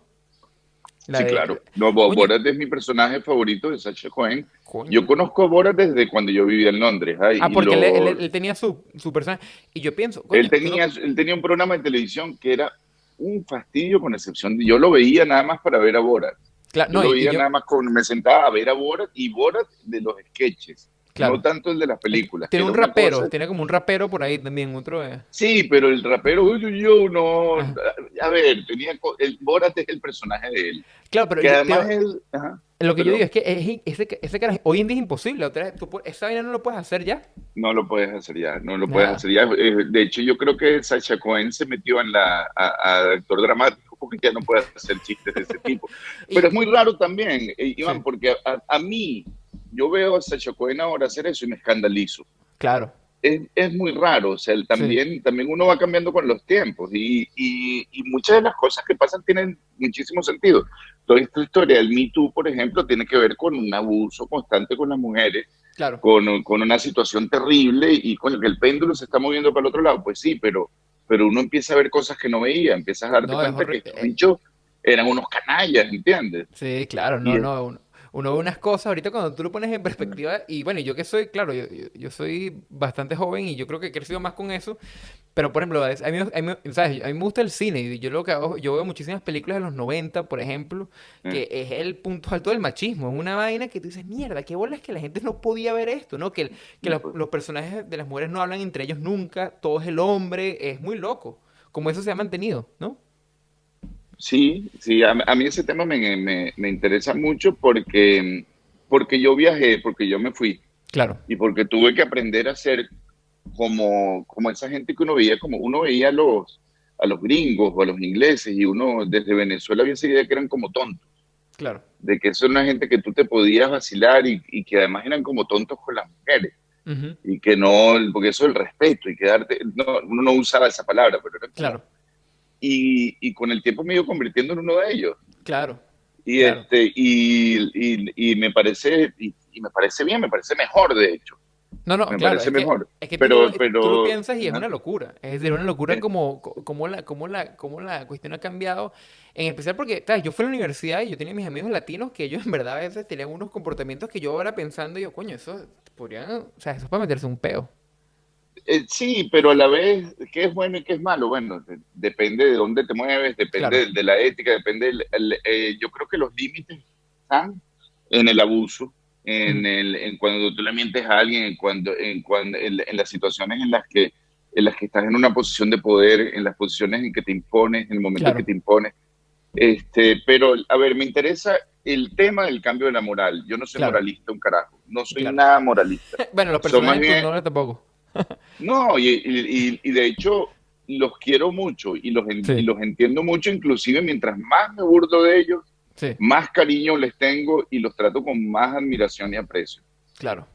La sí, de, claro. No, coño, Borat es mi personaje favorito de Sacha Cohen. coño. Yo conozco a Borat desde cuando yo vivía en Londres. Ay, Ah, porque él tenía su personaje. Y yo pienso, coño, tú no. él tenía un programa de televisión que era un fastidio con excepción de, yo lo veía nada más para ver a Borat. Claro, Yo no, lo y veía yo, nada más me sentaba a ver a Borat y Borat de los sketches. no claro. tanto el de las películas, que Tiene era un una rapero, cosa. tiene como un rapero por ahí también, otro. Sí, pero el rapero yo no. Ajá. A ver, el Borat es el personaje de él. Claro, pero, Que además él. Ajá, lo que yo digo perdón. es que ese cara hoy en día es imposible. Esa vaina no lo puedes hacer ya. No lo puedes hacer ya, no lo puedes Nada. hacer ya. De hecho, yo creo que Sacha Cohen se metió a actor dramático porque ya no puede hacer chistes de ese tipo. Pero es Y, muy raro también, sí, Iván, porque a mí, yo veo a Sacha Cohen ahora hacer eso y me escandalizo. claro, Es muy raro, o sea, sí, también uno va cambiando con los tiempos y muchas de las cosas que pasan tienen muchísimo sentido. Toda esta historia del Me Too, por ejemplo, tiene que ver con un abuso constante con las mujeres, claro. con una situación terrible y con que el péndulo se está moviendo para el otro lado. Pues sí, pero uno empieza a ver cosas que no veía, empiezas a darte No, es cuenta que horrible. estos bichos eran unos canallas, ¿entiendes? Sí, claro, no, Y no. Uno ve unas cosas ahorita cuando tú lo pones en perspectiva. Y bueno, yo que soy, claro, yo soy bastante joven y yo creo que he crecido más con eso. Pero, por ejemplo, ¿sabes? A mí me gusta el cine y yo lo que hago, yo veo muchísimas películas de los 90 por ejemplo, eh, que es el punto alto del machismo. Es una vaina que tú dices, mierda, qué bolas que la gente no podía ver esto, ¿no? Que los personajes de las mujeres no hablan entre ellos nunca, todo es el hombre, es muy loco. Como eso se ha mantenido, ¿no? sí, sí, a mí ese tema me interesa mucho porque yo viajé, porque yo me fui Claro, y porque tuve que aprender a ser como esa gente que uno veía, como uno veía a los gringos o a los ingleses y uno desde Venezuela había esa idea que eran como tontos, claro. de que eso es una gente que tú te podías vacilar y que además eran como tontos con las mujeres Ujú, y que no, porque eso es el respeto y quedarte, no, uno no usaba esa palabra, pero era como, claro, y con el tiempo me he ido convirtiendo en uno de ellos. claro, Y claro. me parece bien, me parece mejor, de hecho, No, no, me claro, parece mejor. es que Pero, tú lo pero, piensas y es una ajá, locura. Es decir, una locura eh, como la cuestión ha cambiado. En especial porque, ¿sabes? Yo fui a la universidad y yo tenía mis amigos latinos que ellos en verdad a veces tenían unos comportamientos que yo ahora pensando, yo, coño, eso podrían, o sea, eso es para meterse un peo. sí, pero a la vez, ¿qué es bueno y qué es malo? Bueno, depende de dónde te mueves, depende Claro, de la ética, depende yo creo que los límites están en el abuso, ujú, en cuando tú le mientes a alguien, en las situaciones en las que estás en una posición de poder, en las posiciones en que te impones, en el momento en que claro, te impones. Pero, a ver, me interesa el tema del cambio de la moral. Yo no soy claro, moralista, un carajo. No soy claro. nada moralista. Bueno, los Soy más personajes en tus bien, novelas tampoco. no, y de hecho los quiero mucho y Sí, los entiendo mucho, inclusive mientras más me burdo de ellos, sí, más cariño les tengo y los trato con más admiración y aprecio. claro,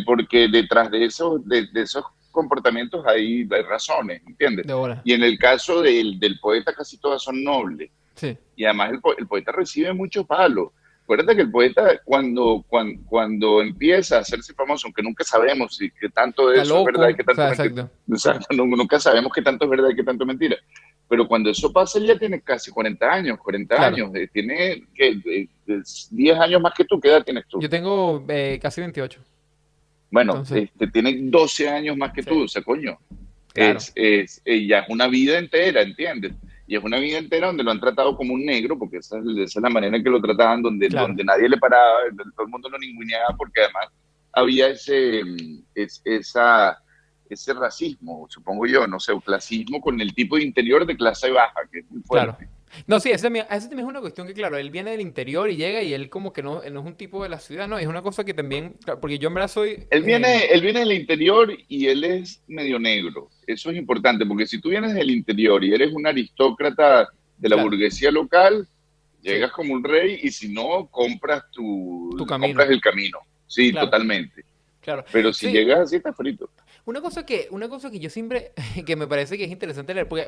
Porque detrás de esos comportamientos hay razones, ¿entiendes? de bola. Y en el caso del poeta casi todas son nobles. Sí. Y además el poeta recibe mucho palo. Acuérdate que el poeta cuando empieza a hacerse famoso, aunque nunca sabemos si qué tanto de Está eso es verdad y loco, qué o tanto sea, es mentira, exacto. o sea, nunca sabemos qué tanto es verdad y qué tanto es mentira. Pero cuando eso pasa, él ya tiene casi 40 años, 40 Claro. años, tiene 10 años más que tú. ¿Qué edad tienes tú? Yo tengo casi 28. Bueno, Entonces, tiene 12 años más que sí, tú, o sea, coño, claro, ya es una vida entera, ¿entiendes? Y es una vida entera donde lo han tratado como un negro, porque esa es la manera en que lo trataban, donde, claro. donde nadie le paraba, donde todo el mundo lo ninguneaba, porque además había ese racismo, supongo yo, no sé, o clasismo con el tipo de interior de clase baja, que es muy Claro. fuerte. No, sí, ese también es una cuestión que, claro, él viene del interior y llega y él como que no es un tipo de la ciudad, ¿no? Es una cosa que también, claro, porque yo en verdad soy, Él viene del interior y él es medio negro. Eso es importante, porque si tú vienes del interior y eres un aristócrata de la claro, burguesía local, sí, llegas como un rey y si no, tu camino, compras el camino. Sí, claro, totalmente. claro. Pero si Sí, llegas así, estás frito. una cosa que yo siempre, que me parece que es interesante leer, porque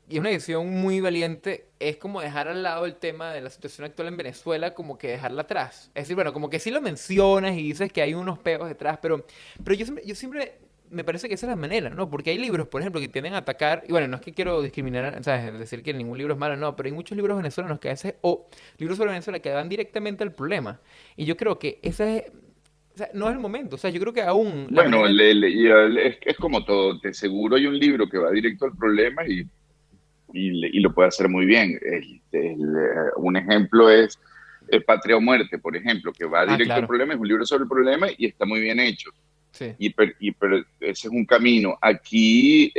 y es una decisión muy valiente, es como dejar al lado el tema de la situación actual en Venezuela, como que dejarla atrás. Es decir, bueno, como que sí lo mencionas y dices que hay unos peos detrás, pero yo siempre me parece que esa es la manera, ¿no? Porque hay libros, por ejemplo, que tienden a atacar, y bueno, no es que quiero discriminar, ¿sabes? Decir que ningún libro es malo, no, pero hay muchos libros venezolanos que a veces, o libros sobre Venezuela que van directamente al problema. Y yo creo que ese es, o sea, no es el momento, o sea, yo creo que aún la Bueno, manera es como todo. De seguro hay un libro que va directo al problema y lo puede hacer muy bien. Un ejemplo es Patria o Muerte, por ejemplo, que va Ah, directo al claro. problema, es un libro sobre el problema y está muy bien hecho. Sí, Pero ese es un camino. Aquí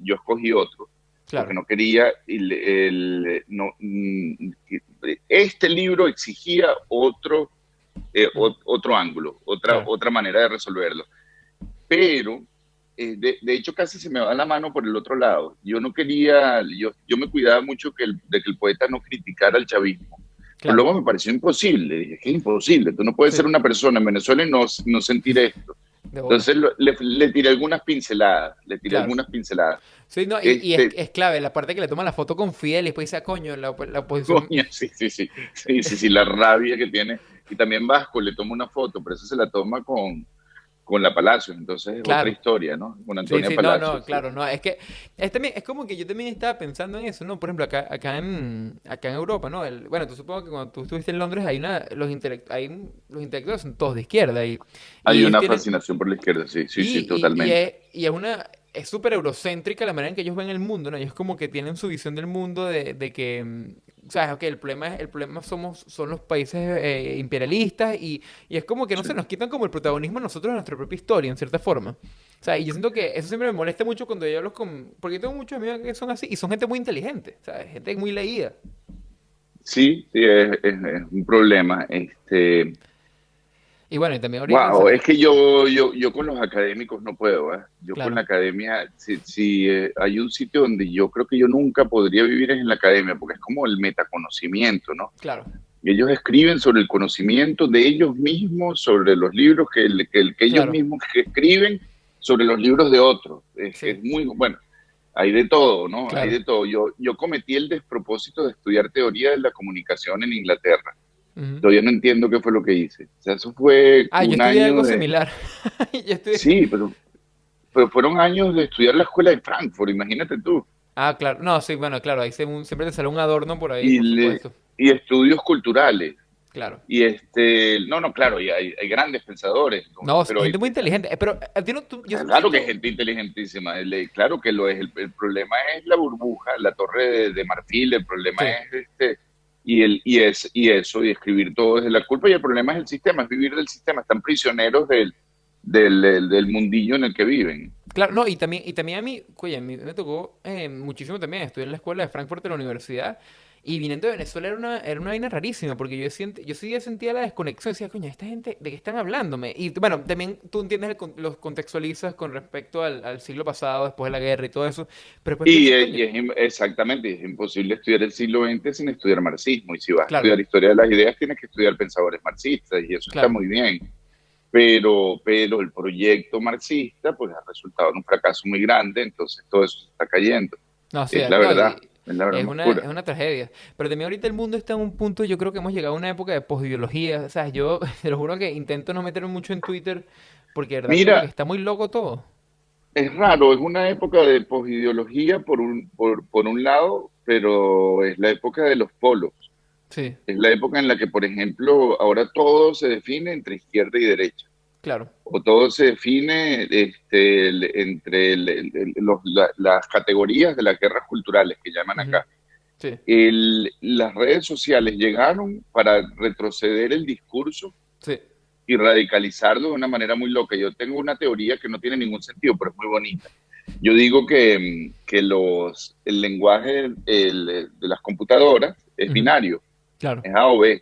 yo escogí otro, porque claro. no quería, este libro exigía Ujú. otro ángulo, Claro. otra manera de resolverlo. Pero, de hecho, casi se me va la mano por el otro lado. Yo no quería, yo me cuidaba mucho de que el poeta no criticara al chavismo. Pero Claro. luego me pareció imposible. Dije, que es imposible. Tú no puedes ser Sí, una persona en Venezuela y no sentir esto. de bola. Entonces le tiré algunas pinceladas, le tiré Claro. algunas pinceladas. Sí, no, y Este, es clave la parte que le toma la foto con Fidel y después dice, "Ah, coño, la oposición". coño, sí, sí, sí, sí, sí, sí, la rabia que tiene. Y también Vasco le toma una foto, pero esa se la toma con la Palacios, entonces es otra Claro. historia, ¿no? Con Sí, Antonia sí, no, no, Palacios, sí. claro, no, es que es como que yo también estaba pensando en eso, ¿no? Por ejemplo, acá en Europa, ¿no? Bueno, tú supongo que cuando tú estuviste en Londres, los intelectuales son todos de izquierda y Hay ellos una tienen, fascinación por la izquierda, sí, sí, sí, totalmente. y es súper eurocéntrica la manera en que ellos ven el mundo, ¿no? Ellos como que tienen su visión del mundo de que, ¿sabes? Ok, el problema son los países imperialistas y es como que, no Sí. sé, nos quitan como el protagonismo a nosotros de nuestra propia historia, en cierta forma. O sea, y yo siento que eso siempre me molesta mucho cuando yo hablo con... Porque yo tengo muchos amigos que son así y son gente muy inteligente, ¿sabes? Gente muy leída. Sí, sí, es un problema. Y bueno, y también ahorita, Wow, ¿sabes? es que yo con los académicos no puedo, ¿eh? Yo con la Claro, academia, si hay un sitio donde yo creo que yo nunca podría vivir es en la academia, porque es como el metaconocimiento, ¿no? claro, Ellos escriben sobre el conocimiento de ellos mismos, sobre los libros que ellos claro, mismos que escriben, sobre los libros de otros. sí, Es muy, bueno, hay de todo, ¿no? Hay claro. de todo. Yo cometí el despropósito de estudiar teoría de la comunicación en Inglaterra. Ujú. Todavía no entiendo qué fue lo que hice. O sea, eso fue Ah, yo un estudié año algo de... similar. Yo estudié... Sí, pero fueron años de estudiar la escuela de Frankfurt, imagínate tú. Ah, claro. No, sí, bueno, claro, siempre te sale un adorno por ahí, Y, por supuesto. y estudios culturales. Claro. Y no, claro, y hay grandes pensadores, ¿no? No, Pero gente muy inteligente. Pero a ti no, yo claro que hay siento... gente inteligentísima, claro que lo es. El problema es la burbuja, la torre de marfil, el problema Sí. es y eso, y escribir todo desde la culpa, y el problema es el sistema, es vivir del sistema, están prisioneros del mundillo en el que viven. Claro, no, y también a mí, oye, a mí me tocó muchísimo también estudiar en la escuela de Frankfurt de la universidad y viniendo de Venezuela era una vaina rarísima porque yo sí sentía la desconexión, decía, coño, esta gente, ¿de qué están hablándome? Y bueno, también tú entiendes, los contextualizas con respecto al siglo pasado, después de la guerra y todo eso, pero después piensas, coño, Exactamente, es imposible estudiar el siglo XX sin estudiar marxismo, y si vas a claro, estudiar historia de las ideas tienes que estudiar pensadores marxistas, y eso está claro, muy bien. Pero el proyecto marxista pues ha resultado en un fracaso muy grande, entonces todo eso se está cayendo. no, o sea, no, Es la verdad más es pura. una tragedia. Pero también ahorita el mundo está en un punto, yo creo que hemos llegado a una época de posideología. O sea, yo te lo juro que intento no meterme mucho en Twitter porque de verdad como que Mira, está muy loco todo. es raro, es una época de posideología por un lado, pero es la época de los polos. Sí, Es la época en la que, por ejemplo, ahora todo se define entre izquierda y derecha. claro. O todo se define entre las categorías de las guerras culturales que llaman Ujú. acá. Sí, Las redes sociales llegaron para retroceder el discurso sí, y radicalizarlo de una manera muy loca. Yo tengo una teoría que no tiene ningún sentido, pero es muy bonita. Yo digo que el lenguaje de las computadoras es ujú. binario, Claro. es A o B,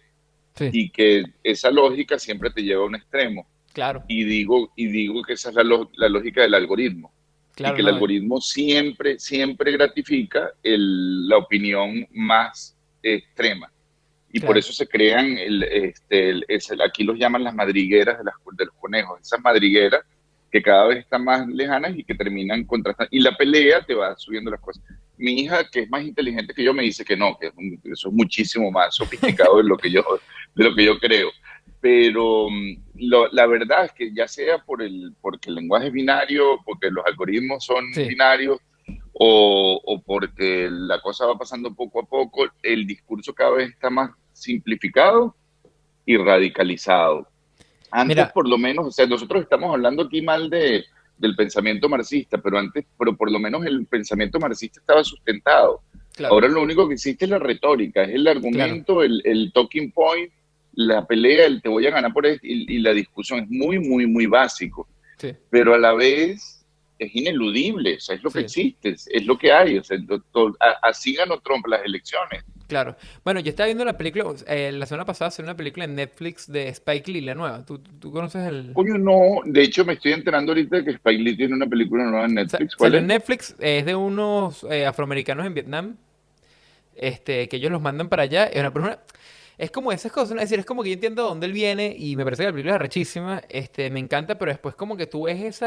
Sí, y que esa lógica siempre te lleva a un extremo. claro. Y digo que esa es la lógica del algoritmo, y Claro, que el no. algoritmo siempre gratifica la opinión más extrema. Y por Claro. eso se crean, aquí los llaman las madrigueras de los conejos, esas madrigueras que cada vez están más lejanas y que terminan contrastando. Y la pelea te va subiendo las cosas. Mi hija, que es más inteligente que yo, me dice que no, eso es muchísimo más sofisticado de lo que yo creo. Pero la verdad es que ya sea porque el lenguaje es binario, porque los algoritmos son Sí, binarios, o porque la cosa va pasando poco a poco, el discurso cada vez está más simplificado y radicalizado. Antes, mira, por lo menos, o sea, nosotros estamos hablando aquí mal del pensamiento marxista, pero por lo menos el pensamiento marxista estaba sustentado. Claro, Ahora lo único que existe es la retórica, es el claro, argumento, el talking point, la pelea, el te voy a ganar por esto, y la discusión es muy, muy, muy básico, sí, pero a la vez es ineludible, o sea, es lo que sí. existe, es lo que hay, o sea, así ganó Trump las elecciones. Claro. Bueno, yo estaba viendo la película, la semana pasada salió una película en Netflix de Spike Lee, la nueva. ¿Tú conoces el...? Coño, no, de hecho me estoy enterando ahorita de que Spike Lee tiene una película nueva en Netflix, ¿cuál Salió en es? Netflix, es de unos afroamericanos en Vietnam, que ellos los mandan para allá. Es como esas cosas, ¿no? Es decir, es como que yo entiendo de dónde él viene y me parece que la película es rechísima, me encanta, pero después como que tú ves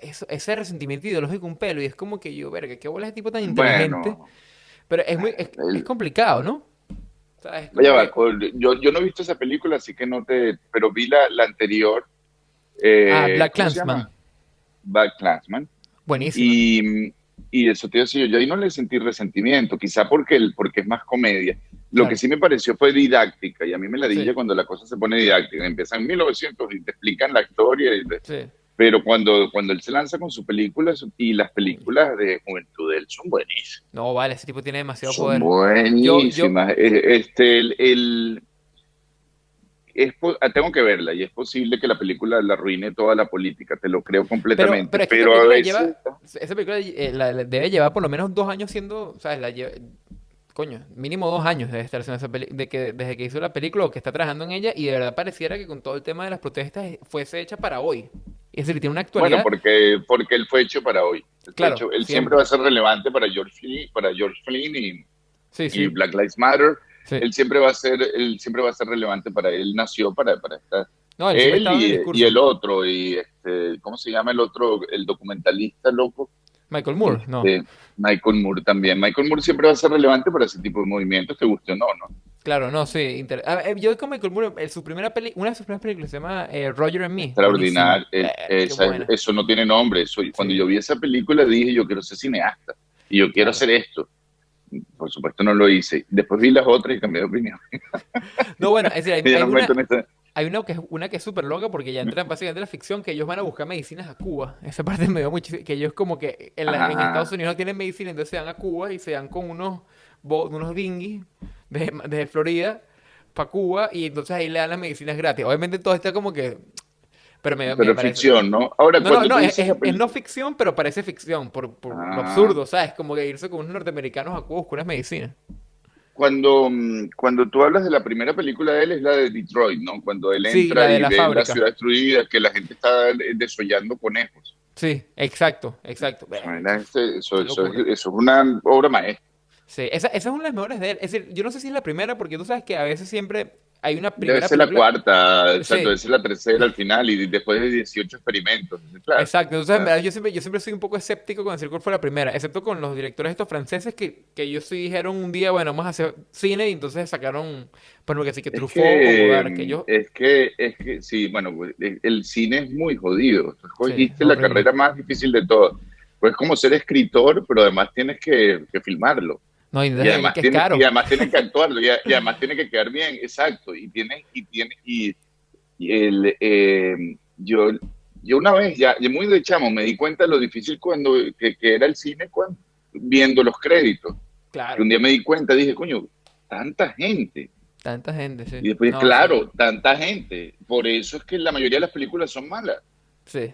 ese resentimiento ideológico un pelo y es como que yo, verga, qué bola ese tipo tan inteligente, Bueno, pero es el, complicado, ¿no? O sea, es vaya como va, que... yo no he visto esa película, así que no te, pero vi la anterior, Ah, Black ¿cómo se Klansman. llama? Bad Clansman. Buenísima. Y eso te decía, yo ahí no le sentí resentimiento, quizá porque es más comedia. Lo que Claro. sí me pareció fue didáctica, y a mí me Sí, ladilla cuando la cosa se pone didáctica. Empieza en 1900 y te explican la historia, sí. pero cuando él se lanza con sus películas, y las películas de juventud de él son buenísimas. No, vale, ese tipo tiene demasiado Son poder. Yo, buenísimas. Tengo que verla y es posible que la película la arruine toda la política, te lo creo completamente, pero es que esa pero a película veces, lleva, esa película la debe llevar por lo menos 2 años siendo, ¿sabes? Coño, mínimo 2 años debe estar haciendo desde que hizo la película o que está trabajando en ella y de verdad pareciera que con todo el tema de las protestas fuese hecha para hoy. Es decir, tiene una bueno, actualidad, porque él fue hecho para hoy. Él fue claro, hecho, él siempre va a siempre. ser relevante para George Flynn Sí, y sí, Black Lives Matter. sí. Él siempre va a ser relevante para él, nació para estar. No, él siempre Él estaba en el y discurso. el otro, ¿cómo se llama el otro? El documentalista loco. Michael Moore, no. Este, Michael Moore también. Michael Moore siempre va a ser relevante para ese tipo de movimientos, te guste o no, ¿no? Claro, no, sí. Yo con Michael Moore, una de sus primeras películas se llama Roger and Me. Buenísima. Extraordinario. Qué buena. Eso no tiene nombre. Cuando Sí, yo vi esa película dije, yo quiero ser cineasta y yo quiero claro. hacer esto. Por supuesto no lo hice. Después vi las otras y cambié de opinión. No, bueno, es decir, Ya no me meto en esta. hay una que es súper loca porque ya entra básicamente en la ficción que ellos van a buscar medicinas a Cuba. Esa parte me dio mucho, que ellos como que en Estados Ajá. Unidos no tienen medicina, entonces se van a Cuba y se van con unos dinghies de Florida para Cuba y entonces ahí le dan las medicinas gratis. Obviamente todo está como que, pero me Pero parece... ficción, ¿no? Ahora, No, no, cuando no, tú es, dices la es no película. ficción, pero parece ficción por lo Ah, absurdo, ¿sabes? Como que irse con unos norteamericanos a Cuba a buscar unas medicinas. cuando tú hablas de la primera película de él, es la de Detroit, ¿no? Cuando él Sí, la entra de y la ve la ciudad fábrica. destruida, que la gente está desollando conejos. Sí, exacto, exacto. Mira, Qué locura. eso es una obra maestra. Sí, esa es una de las mejores de él. Es decir, yo no sé si es la primera, porque tú sabes que a veces siempre hay una Debe primera ser la película. cuarta, exacto, Sí, debe ser la tercera al final y después de 18 experimentos. Claro, exacto. Entonces, en claro. verdad, yo siempre soy un poco escéptico con decir cuál fue la primera, excepto con los directores estos franceses que ellos sí dijeron un día, bueno, vamos a hacer cine y entonces sacaron, bueno, que sí, que Es Truffaut o que, Godard, que ellos, sí, bueno, pues, el cine es muy jodido. Tú sí, es escogiste la horrible. carrera más difícil de todas. Pues es como ser escritor, pero además tienes que filmarlo. No, y Y que además es caro. tienes que actuarlo, y además tiene que quedar bien, exacto. Yo una vez, ya muy de chamo, me di cuenta de lo difícil que era el cine viendo los créditos. Que Claro, un día me di cuenta, dije, coño, tanta gente. tanta gente, sí. Y después, No, sí. claro, tanta gente. Por eso es que la mayoría de las películas son malas. Sí.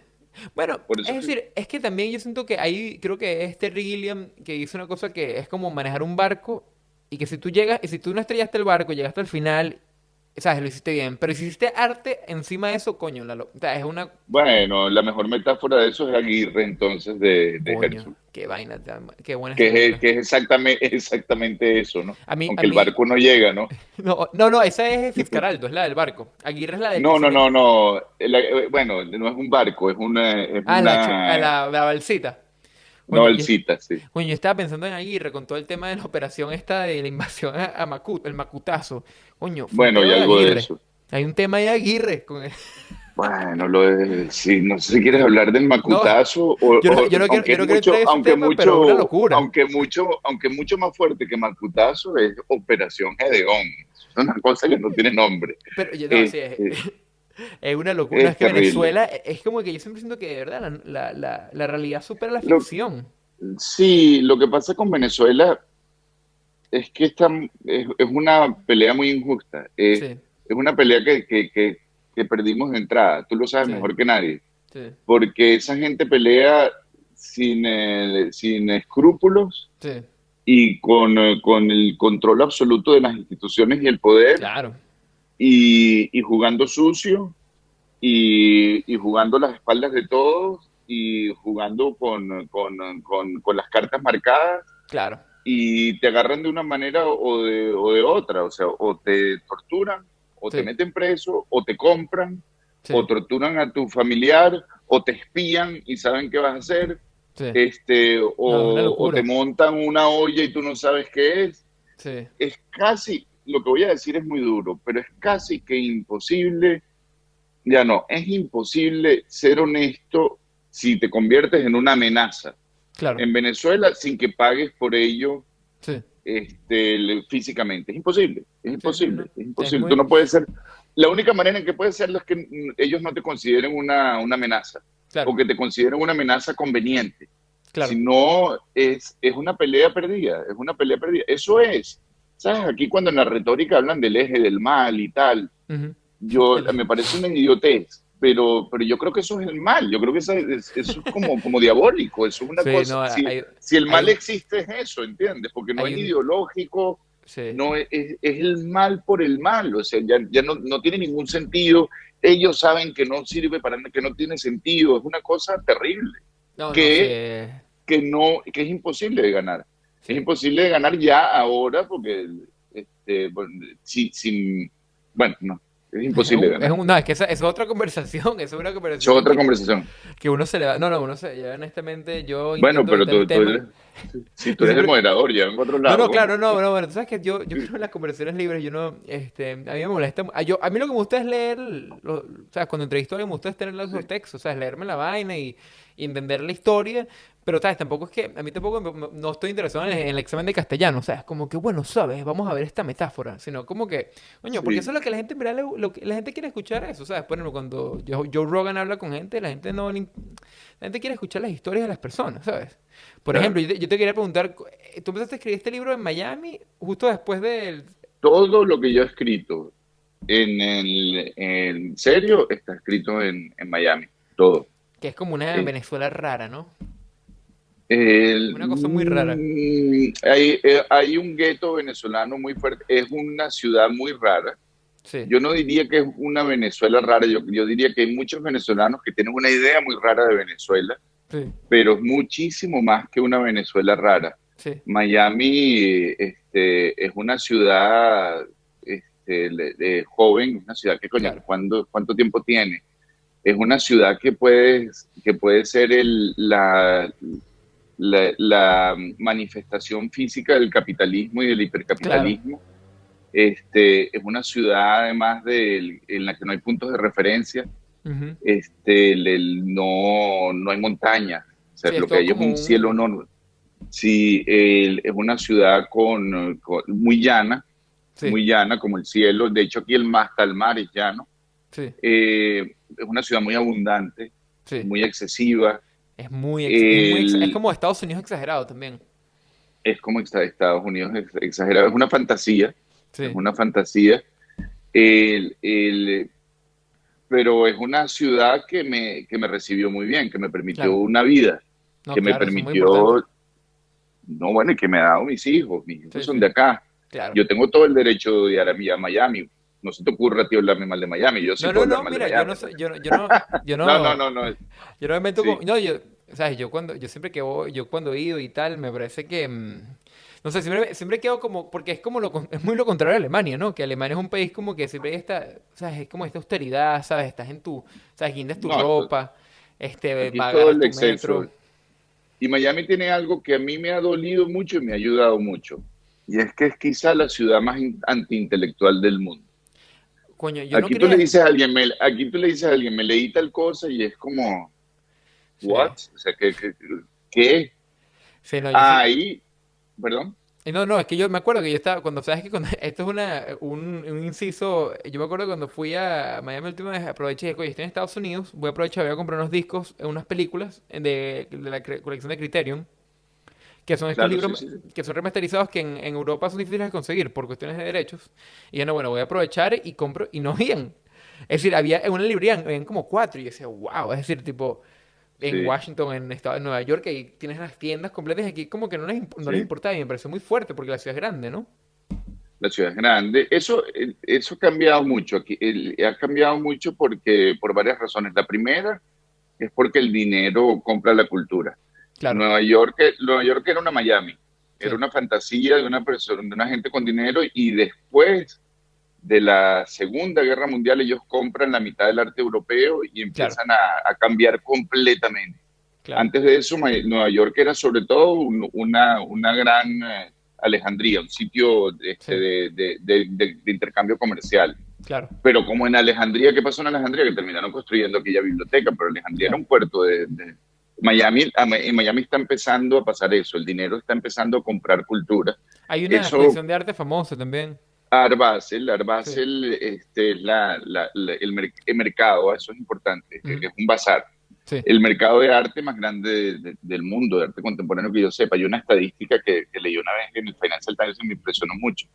Bueno, Por eso es es que, decir, es que también yo siento que ahí creo que es Terry Gilliam que hizo una cosa que es como manejar un barco y que si tú llegas, y si tú no estrellaste el barco, llegaste al final, sabes, lo hiciste bien, pero si hiciste arte encima de eso, coño, o sea, es una, bueno, la mejor metáfora de eso es Aguirre, entonces, de coño, Herzog. qué vaina, qué buena esa Que es, película. que es exactamente eso, ¿no? A Aunque el mí, barco no llega, ¿no? no, no, no, esa es Fitzcarraldo, es la del barco. Aguirre es la del que No, se no, mete, no, no. Bueno, no es un barco, la balsita. no Coño, el cita, sí. Coño, yo estaba pensando en Aguirre con todo el tema de la operación esta de la invasión a el Macutazo. Coño, fue un Bueno, y pedo de algo de Aguirre. eso. Hay un tema de Aguirre con Bueno, sí, no sé si quieres hablar del No, macutazo, yo no quiero entrar en ese tema, pero una locura. aunque mucho más fuerte que macutazo es Operación Gedeón. Es una cosa que no tiene nombre. Pero yo no, sí, Este, es una locura. No, es es que terrible. Venezuela es como que yo siempre siento que de verdad la realidad supera la Lo, ficción. sí, lo que pasa con Venezuela. es que es una pelea muy injusta. Sí, Es una pelea que perdimos de entrada. Tú lo sabes sí, mejor que nadie. sí, Porque esa gente pelea sin escrúpulos sí, y con el control absoluto de las instituciones y el poder claro, y jugando sucio y jugando las espaldas de todos y jugando con las cartas marcadas claro, y te agarran de una manera o de otra, o sea, o te torturan, o te sí, meten preso, o te compran, o sí, torturan a tu familiar, o te espían y saben qué vas a hacer, sí. No, es una o te locura. montan una olla y tú no sabes qué es. Sí, Es casi, lo que voy a decir es muy duro, pero es casi que imposible, ya no, es imposible ser honesto si te conviertes en una amenaza claro, en Venezuela sin que pagues por ello sí, físicamente. Es imposible, es sí, no, no. imposible, es Es imposible. Tú muy, no puedes ser. La única manera en que puedes serlo es que ellos no te consideren una amenaza claro, o que te consideren una amenaza conveniente. Si claro. no, es una pelea perdida, es una pelea perdida. Eso es. ¿Sabes? Aquí cuando en la retórica hablan del eje del mal y tal, Ujú. me parece una idiotez, pero yo creo que eso es el mal, yo creo que eso es como diabólico, eso es una Sí, cosa, no, si el hay mal un, existe es eso, ¿entiendes? Porque no hay es un, ideológico, sí. no es el mal por el mal, o sea, ya no tiene ningún sentido, ellos saben que no sirve para nada, que no tiene sentido, es una cosa terrible, No, no, sí, que, que es imposible de ganar. Es sí. imposible de ganar ya ahora porque, bueno, bueno, no, es imposible de ganar. No, es que esa es otra conversación, esa es una Eso conversación es otra conversación. que uno se le va. No, no, uno se. Yo honestamente, yo Bueno, intento pero evitar el tú tema. eres, si tú Yo eres el siempre. moderador, ya en otro No, lado, no, ¿cómo? claro, no, no, bueno, tú sabes que yo creo en las conversaciones libres, yo no, a mí me molesta, a mí lo que me gusta es leer, o sea, cuando entrevisto a alguien me gusta es tener los Sí, textos, o sea, es leerme la vaina y entender la historia, pero, ¿sabes? Tampoco es que, a mí tampoco no estoy interesado en el examen de castellano, o sea, es como que, bueno, ¿sabes? Vamos a ver esta metáfora, sino como que, coño, porque eso sí, es lo que la gente, en verdad, lo que la gente quiere escuchar eso, ¿sabes? Por ejemplo, cuando Joe Rogan habla con gente, la gente no, la gente quiere escuchar las historias de las personas, ¿sabes? Por ejemplo, claro. yo te quería preguntar, tú empezaste a escribir este libro en Miami justo después del... Todo lo que yo he escrito en serio está escrito en Miami, todo. que es como una Eh, Venezuela rara, ¿no? el- Una cosa muy rara. hay un gueto venezolano muy fuerte, es una ciudad muy rara. Sí, Yo no diría que es una Venezuela rara, yo diría que hay muchos venezolanos que tienen una idea muy rara de Venezuela, sí, pero es muchísimo más que una Venezuela rara. sí, Miami es una ciudad joven, una ciudad que, coño, claro, ¿cuánto tiempo tiene? Es una ciudad que puede ser la manifestación física del capitalismo y del claro. hipercapitalismo. Es una ciudad además en la que no hay puntos de referencia, Ujú. no hay montañas, o sea, Sí, es lo que todo hay es como un cielo un... enorme. Sí, es una ciudad Sí, muy llana como el cielo, de hecho aquí hasta el mar es llano. sí, Es una ciudad muy abundante, sí. muy excesiva, Es el- como Estados Unidos exagerado también. es como Estados Unidos exagerado, es Sí, una fantasía, el, el, pero es una ciudad que me recibió muy bien, que me permitió claro. una vida, No, que me claro, eso es muy importante. permitió, no, bueno, y que me ha dado mis hijos Sí, son de sí, acá. claro. Yo tengo todo el derecho de odiar a Miami. No se te ocurra a ti hablarme mal de Miami, yo sí No, no, puedo hablar no, mal de mira, yo Miami. no sé, yo No, no, no, no, no, yo no me meto con, sí, no, sabes, yo siempre que voy, yo cuando he ido y tal, me parece que, no sé, siempre quedo como, porque es como es muy lo contrario a Alemania, ¿no? Que Alemania es un país como que siempre hay sabes, es como esta austeridad, sabes, estás en tu, sabes, guindas tu no, ropa, aquí es todo agarras el tu metro, exceso. Y Miami tiene algo que a mí me ha dolido mucho y me ha ayudado mucho. Y es que es quizá la ciudad más antiintelectual del mundo. coño, yo no quería, Aquí tú le dices a alguien, me leí tal cosa y es como, ¿what? sí, O sea, ¿qué? sí, no, yo sí, Ahí, perdón. no, no, es que yo me acuerdo que yo estaba, cuando sabes que cuando, esto es un inciso, yo me acuerdo cuando fui a Miami la última vez, aproveché y dije, oye, estoy en Estados Unidos, voy a aprovechar, voy a comprar unos discos, unas películas de la colección de Criterion, que son estos Claro, sí, libros sí, sí. que son remasterizados que en Europa son difíciles de conseguir por cuestiones de derechos. Y yo, no, bueno, voy a aprovechar y compro, y no habían. Es decir, había en una librería, habían como cuatro, y yo decía, wow, es decir, tipo, en Sí, Washington, en el estado de Nueva York, ahí tienes las tiendas completas, y aquí como que no les sí. importaba, y me pareció muy fuerte porque la ciudad es grande, ¿no? La ciudad es grande. Eso ha cambiado mucho. Aquí, ha cambiado mucho porque, por varias razones. La primera es porque el dinero compra la cultura. Claro, Nueva York era una Miami, era sí, una fantasía de una persona, de una gente con dinero y después de la Segunda Guerra Mundial ellos compran la mitad del arte europeo y claro, empiezan a cambiar completamente. claro. Antes de eso, Nueva York era sobre todo una gran Alejandría, un sitio Sí, de intercambio comercial. claro, Pero como en Alejandría, ¿qué pasó en Alejandría? Que terminaron construyendo aquella biblioteca, pero Alejandría era claro. un puerto Miami. En Miami está empezando a pasar eso, el dinero está empezando a comprar cultura. Hay una Eso, exposición de arte famosa también. Art Sí, Basel es el mercado, eso es importante, ujú, es un bazar, sí, el mercado de arte más grande del mundo, de arte contemporáneo que yo sepa. Hay una estadística que leí una vez en el Financial Times y me impresionó mucho.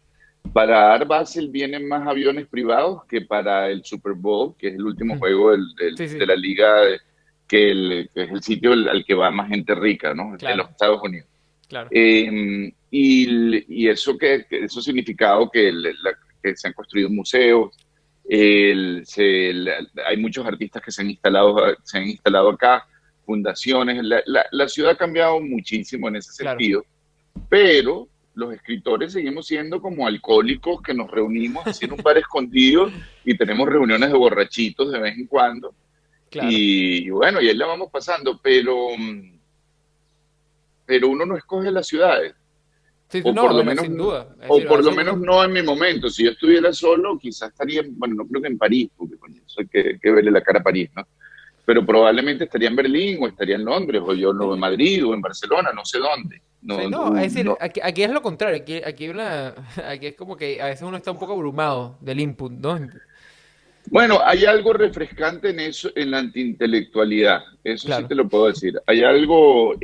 Para Art Basel vienen más aviones privados que para el Super Bowl, que es el último ujú, juego sí, de sí, la liga, que es el sitio al que va más gente rica, ¿no? En los claro, Estados Unidos. claro, Y eso que eso ha significado que se han construido museos, hay muchos artistas que se han instalado acá, fundaciones. La ciudad ha cambiado muchísimo en ese claro, sentido, pero los escritores seguimos siendo como alcohólicos que nos reunimos así en un bar escondido y tenemos reuniones de borrachitos de vez en cuando. claro. Y bueno, y ahí la vamos pasando, pero uno no escoge las ciudades, Sí, sí, o no, por lo bueno, menos, sin duda. Es o decir, a por lo veces menos uno, no en mi momento. Si yo estuviera solo, quizás estaría, bueno, no creo que en París, porque coño, eso hay que verle la cara a París, ¿no? Pero probablemente estaría en Berlín, o estaría en Londres, o yo no en sí, Madrid, o en Barcelona, no sé dónde. sí, No, no, es decir, no. aquí es lo contrario, aquí es como que a veces uno está un poco abrumado del input, ¿no? Bueno, hay algo refrescante en eso, en la antiintelectualidad. Eso sí Claro, te lo puedo decir. Hay algo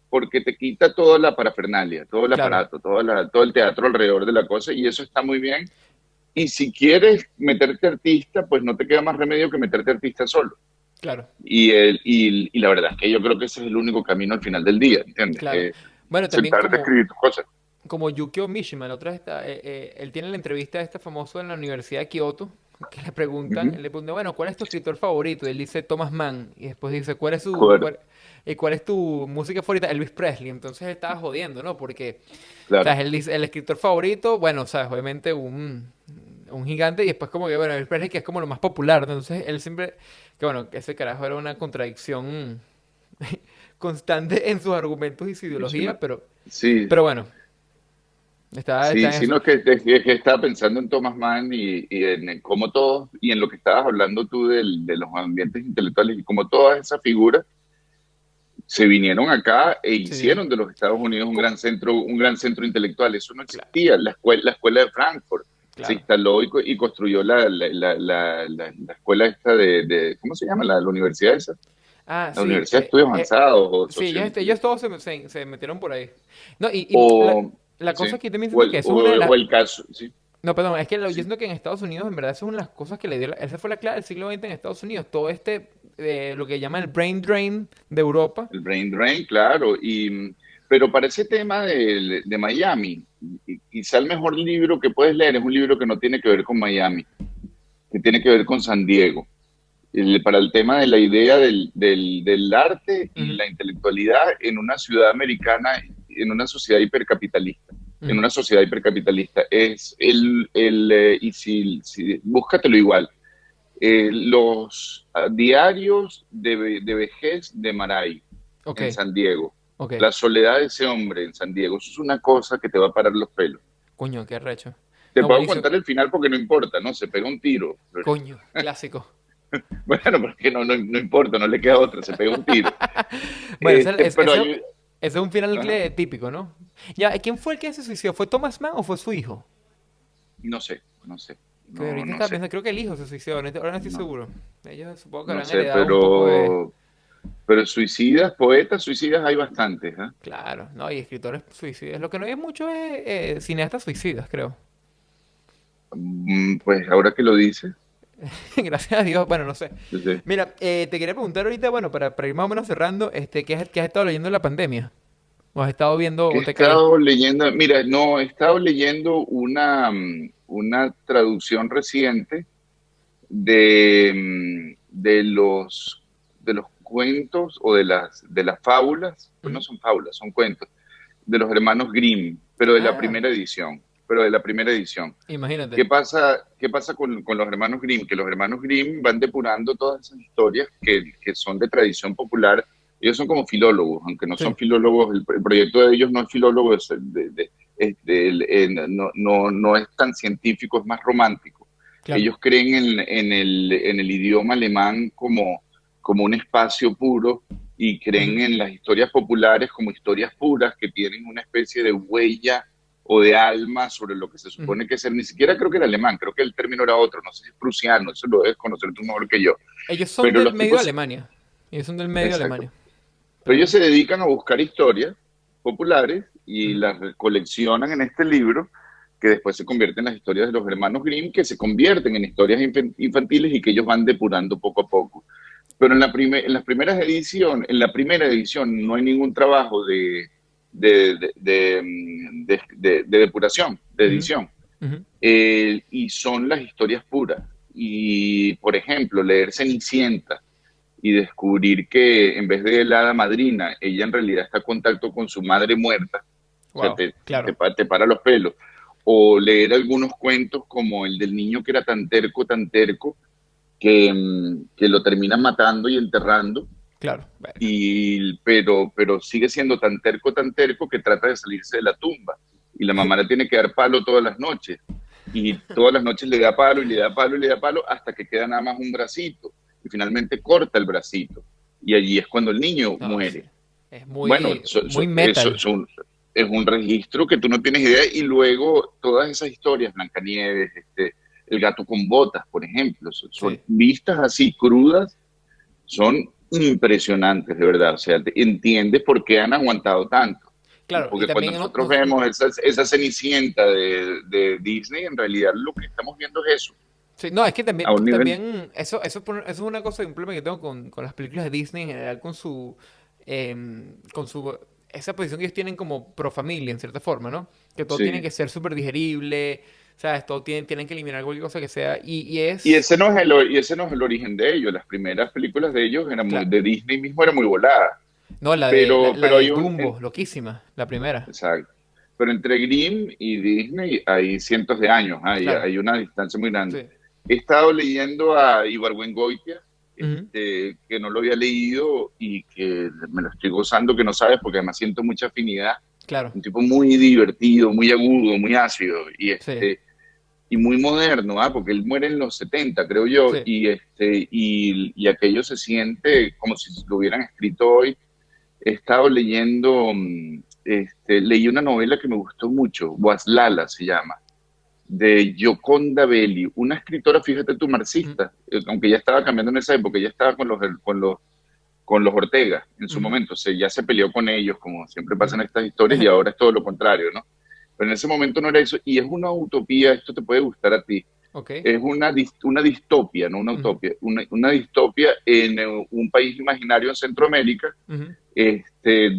porque te quita toda la parafernalia, todo el claro, aparato, todo el teatro alrededor de la cosa, y eso está muy bien. Y si quieres meterte artista, pues no te queda más remedio que meterte artista solo. claro, Y la verdad es que yo creo que ese es el único camino al final del día, ¿entiendes? claro. Bueno, también Sentarte a escribir tus cosas. como Yukio Mishima, la otra vez él tiene la entrevista de este famoso en la Universidad de Kioto, que le preguntan, Ujú. él le pregunta, bueno, ¿cuál es tu escritor favorito? Y él dice Thomas Mann, y después dice, Joder, ¿cuál es tu música favorita? Elvis Presley. Entonces él estaba jodiendo, ¿no? Porque, claro. ¿sabes? Él dice, el escritor favorito, bueno, ¿sabes? Obviamente un gigante, y después como que, bueno, Elvis Presley que es como lo más popular, ¿no? Entonces él siempre, que bueno, que ese carajo era una contradicción constante en sus argumentos y su ideología, Muchísimo. Sí, pero bueno. Está sí, en sí, eso. no, que estaba pensando en Thomas Mann y en cómo todos, y en lo que estabas hablando tú de los ambientes intelectuales, y cómo todas esas figuras se vinieron acá e Sí. hicieron de los Estados Unidos un gran centro intelectual. Eso no Claro, existía. La escuela de Frankfurt se claro. instaló y construyó la escuela esta ¿cómo se llama? La universidad esa. Ah, La sí. Universidad de Estudios Avanzados o Sí, ellos todos se metieron por ahí. No, y o, la cosa sí, que yo también siento que eso es una de o las... el caso, sí, No, perdón, es que yo sí. siento que en Estados Unidos, en verdad, eso es una de las cosas que le dio... Esa fue la clave del siglo XX en Estados Unidos. Todo lo que llaman el brain drain de Europa. El Brain Drain, claro. Pero para ese tema de Miami, quizá el mejor libro que puedes leer es un libro que no tiene que ver con Miami, que tiene que ver con San Diego. Para el tema de la idea del arte y Ujú, la intelectualidad en una ciudad americana, en una sociedad hipercapitalista. En ujú, una sociedad hipercapitalista. Y si búscatelo igual. Los diarios de vejez de Maray ok, en San Diego. ok. La soledad de ese hombre en San Diego. Eso es una cosa que te va a parar los pelos. Coño, qué recho. Te No, puedo buenísimo. contar el final porque no importa, ¿no? Se pega un tiro. Coño, clásico. Bueno, porque no importa, no le queda otra, se pega un tiro. Bueno, Pero hay... ese es un final Ajá, típico, ¿no? Ya, ¿quién fue el que se suicidó? ¿Fue Thomas Mann o fue su hijo? no sé, no sé. Que No, ahorita no estaba sé. pensando, creo que el hijo se suicidó, ahora no estoy No, seguro. Ellos supongo que no habrán sé, heredado un poco de... Pero suicidas, poetas suicidas hay bastantes, ¿eh? Claro, no, y escritores suicidas. Lo que no hay mucho es cineastas suicidas, creo. Pues ahora que lo dices, Gracias a Dios, bueno, no sé. yo sé. Mira, te quería preguntar ahorita, bueno, para ir más o menos cerrando, ¿qué has estado leyendo en la pandemia? ¿O has estado viendo ¿Qué he o te caí? estado leyendo? Mira, no, he estado leyendo una traducción reciente de los cuentos o de las fábulas, pues no Ujú. son fábulas, son cuentos, de los hermanos Grimm, pero de la Ah, primera edición, pero de la primera edición. imagínate. ¿Qué pasa con los hermanos Grimm? Que los hermanos Grimm van depurando todas esas historias que son de tradición popular. Ellos son como filólogos, aunque no son Sí, filólogos, el proyecto de ellos no es filólogo, no es tan científico, es más romántico. claro. Ellos creen en el idioma alemán como un espacio puro y creen Ujú, en las historias populares como historias puras que tienen una especie de huella o de alma sobre lo que se ujú. supone que es ser. Ni siquiera creo que era alemán, creo que el término era otro, no sé si es prusiano, eso lo debes conocer tú mejor que yo. Ellos son Pero del los medio de tipos, Alemania. Ellos son del medio de exacto, Alemania. pero ellos Pero, se dedican a buscar historias populares y ujú, las coleccionan en este libro que después se convierten en las historias de los hermanos Grimm, que se convierten en historias infantiles y que ellos van depurando poco a poco. Pero en la primera edición no hay ningún trabajo de depuración, de ujú, edición. ujú. Y son las historias puras. Y, por ejemplo, leer Cenicienta y descubrir que en vez de la hada madrina, ella en realidad está en contacto con su madre muerta, o sea, Wow, te, te, claro. te para los pelos. O leer algunos cuentos como el del niño que era tan terco, que lo terminan matando y enterrando, Claro, verga. pero sigue siendo tan terco que trata de salirse de la tumba. Y la mamá le tiene que dar palo todas las noches. Y todas las noches le da palo y le da palo y le da palo hasta que queda nada más un bracito. Y finalmente corta el bracito. Y allí es cuando el niño No, sí. muere. Es Bueno, muy eso metal. es un registro que tú no tienes idea. Y luego todas esas historias, Blancanieves, el gato con botas, por ejemplo, son Sí. vistas así crudas, son impresionantes, de verdad. O sea, entiendes por qué han aguantado tanto. Claro, y Porque cuando también nosotros vemos esa Cenicienta de Disney, en realidad lo que estamos viendo es eso, sí, no, es que a un nivel, eso es una cosa, un problema que tengo con las películas de Disney en general, con su, esa posición que ellos tienen como pro familia, en cierta forma, ¿no? Que todo tiene sí. que ser súper digerible, ¿sabes? Todo tienen que eliminar cualquier cosa que sea, y Y es, ese no es el origen de ellos. Las primeras películas de ellos claro, de Disney mismo era muy volada. no, la Pero de hay Dumbo, loquísima, la primera, exacto. Pero entre Grimm y Disney hay cientos de años, claro, hay una distancia muy grande. sí. He estado leyendo a Ibargüengoitia, Ujú, que no lo había leído y que me lo estoy gozando, que no sabes, porque además siento mucha afinidad. claro, Un tipo muy divertido, muy agudo, muy ácido sí, y muy moderno, porque él muere en los 70, creo yo, sí. y aquello se siente como si lo hubieran escrito hoy. He estado leyendo, leí una novela que me gustó mucho, Waslala se llama, de Gioconda Belli, una escritora, fíjate tú, Ujú, marxista, aunque ya estaba cambiando en esa época, ya estaba con los Ortega en su ujú, momento, ya se peleó con ellos, como siempre pasa en ujú. estas historias, y ahora es todo lo contrario, ¿no? Pero en ese momento no era eso, y es una utopía, esto te puede gustar a ti, Ok, es una distopia, no una ujú, utopia, una distopia en un país imaginario en Centroamérica, ujú,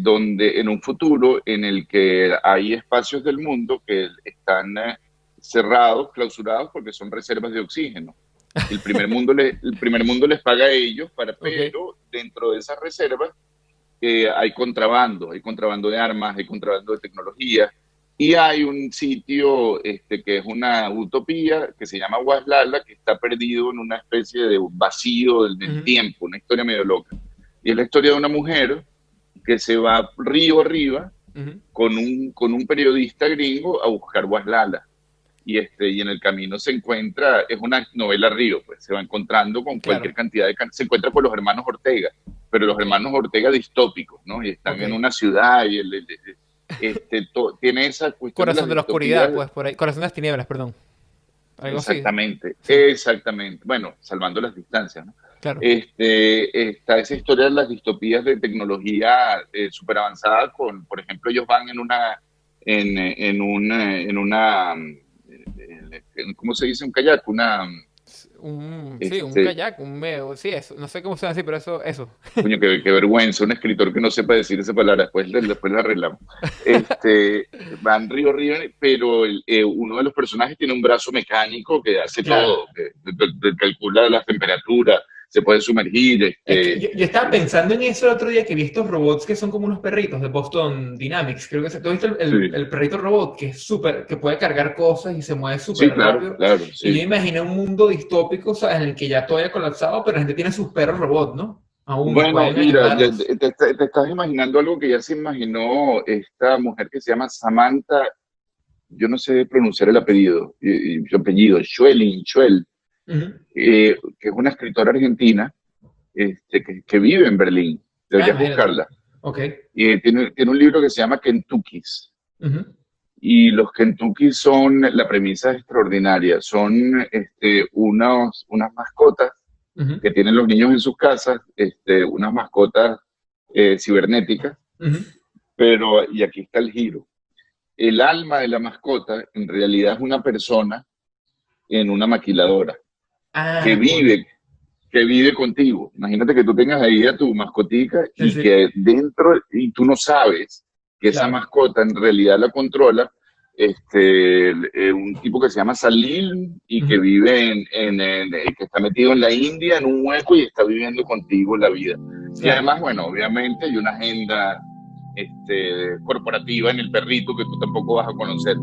donde en un futuro en el que hay espacios del mundo que están cerrados, clausurados, porque son reservas de oxígeno. Y el primer mundo les paga a ellos, ok, pero dentro de esas reservas hay contrabando de armas, hay contrabando de tecnología, y hay un sitio que es una utopía que se llama Waslala, que está perdido en una especie de vacío del ujú, tiempo, una historia medio loca. Y es la historia de una mujer que se va río arriba ujú. con un periodista gringo a buscar Waslala. Y en el camino es una novela río, pues se va encontrando con Claro, cualquier cantidad se encuentra con los hermanos Ortega, pero los ok, hermanos Ortega distópicos, ¿no? Y están en ok. una ciudad y tiene esa cuestión de Corazón las de la oscuridad, distopías. pues por ahí. Corazón de las tinieblas, perdón. Algo así. Exactamente, Sí, exactamente. Bueno, salvando las distancias, ¿no? Claro. Está esa historia de las distopías de tecnología súper avanzada por ejemplo, ellos van ¿cómo se dice? Un kayak, Sí, un este, kayak, un medio, sí, eso. No sé cómo se llama así, pero eso. coño, qué vergüenza, un escritor que no sepa decir esa palabra, después la arreglamos. Van río, pero uno de los personajes tiene un brazo mecánico que hace Claro. todo, que calcula las temperaturas, se puede sumergir, Es que yo estaba pensando en eso el otro día que vi estos robots que son como unos perritos de Boston Dynamics. Creo que ¿tú has visto sí, el perrito robot que es súper, que puede cargar cosas y se mueve sí, súper claro, rápido? claro, Y yo sí. imaginé un mundo distópico, ¿sabes? En el que ya todo haya colapsado, pero la gente tiene sus perros robots, ¿no? Aún y Bueno, pueden mira, ayudarlos. te estás imaginando algo que ya se imaginó esta mujer que se llama Samantha, yo no sé pronunciar el apellido, y su apellido, Schwell, Ujú. que es una escritora argentina que vive en Berlín. Ah, Deberías imagínate. buscarla. Ok. Y tiene un libro que se llama Kentuckys. Ujú, Y los Kentucky la premisa es extraordinaria. Son unas mascotas ujú, que tienen los niños en sus casas, unas mascotas cibernéticas, ujú. y aquí está el giro. El alma de la mascota en realidad es una persona en una maquiladora que Ah, coño. vive, que vive contigo. Imagínate que tú tengas ahí a tu mascotica Sí, y sí, que y tú no sabes que esa claro. mascota en realidad la controla un tipo que se llama Salil y que Ujú, vive que está metido en la India en un hueco y está viviendo contigo la vida. Y claro. además, bueno, obviamente hay una agenda corporativa en el perrito que tú tampoco vas a conocer.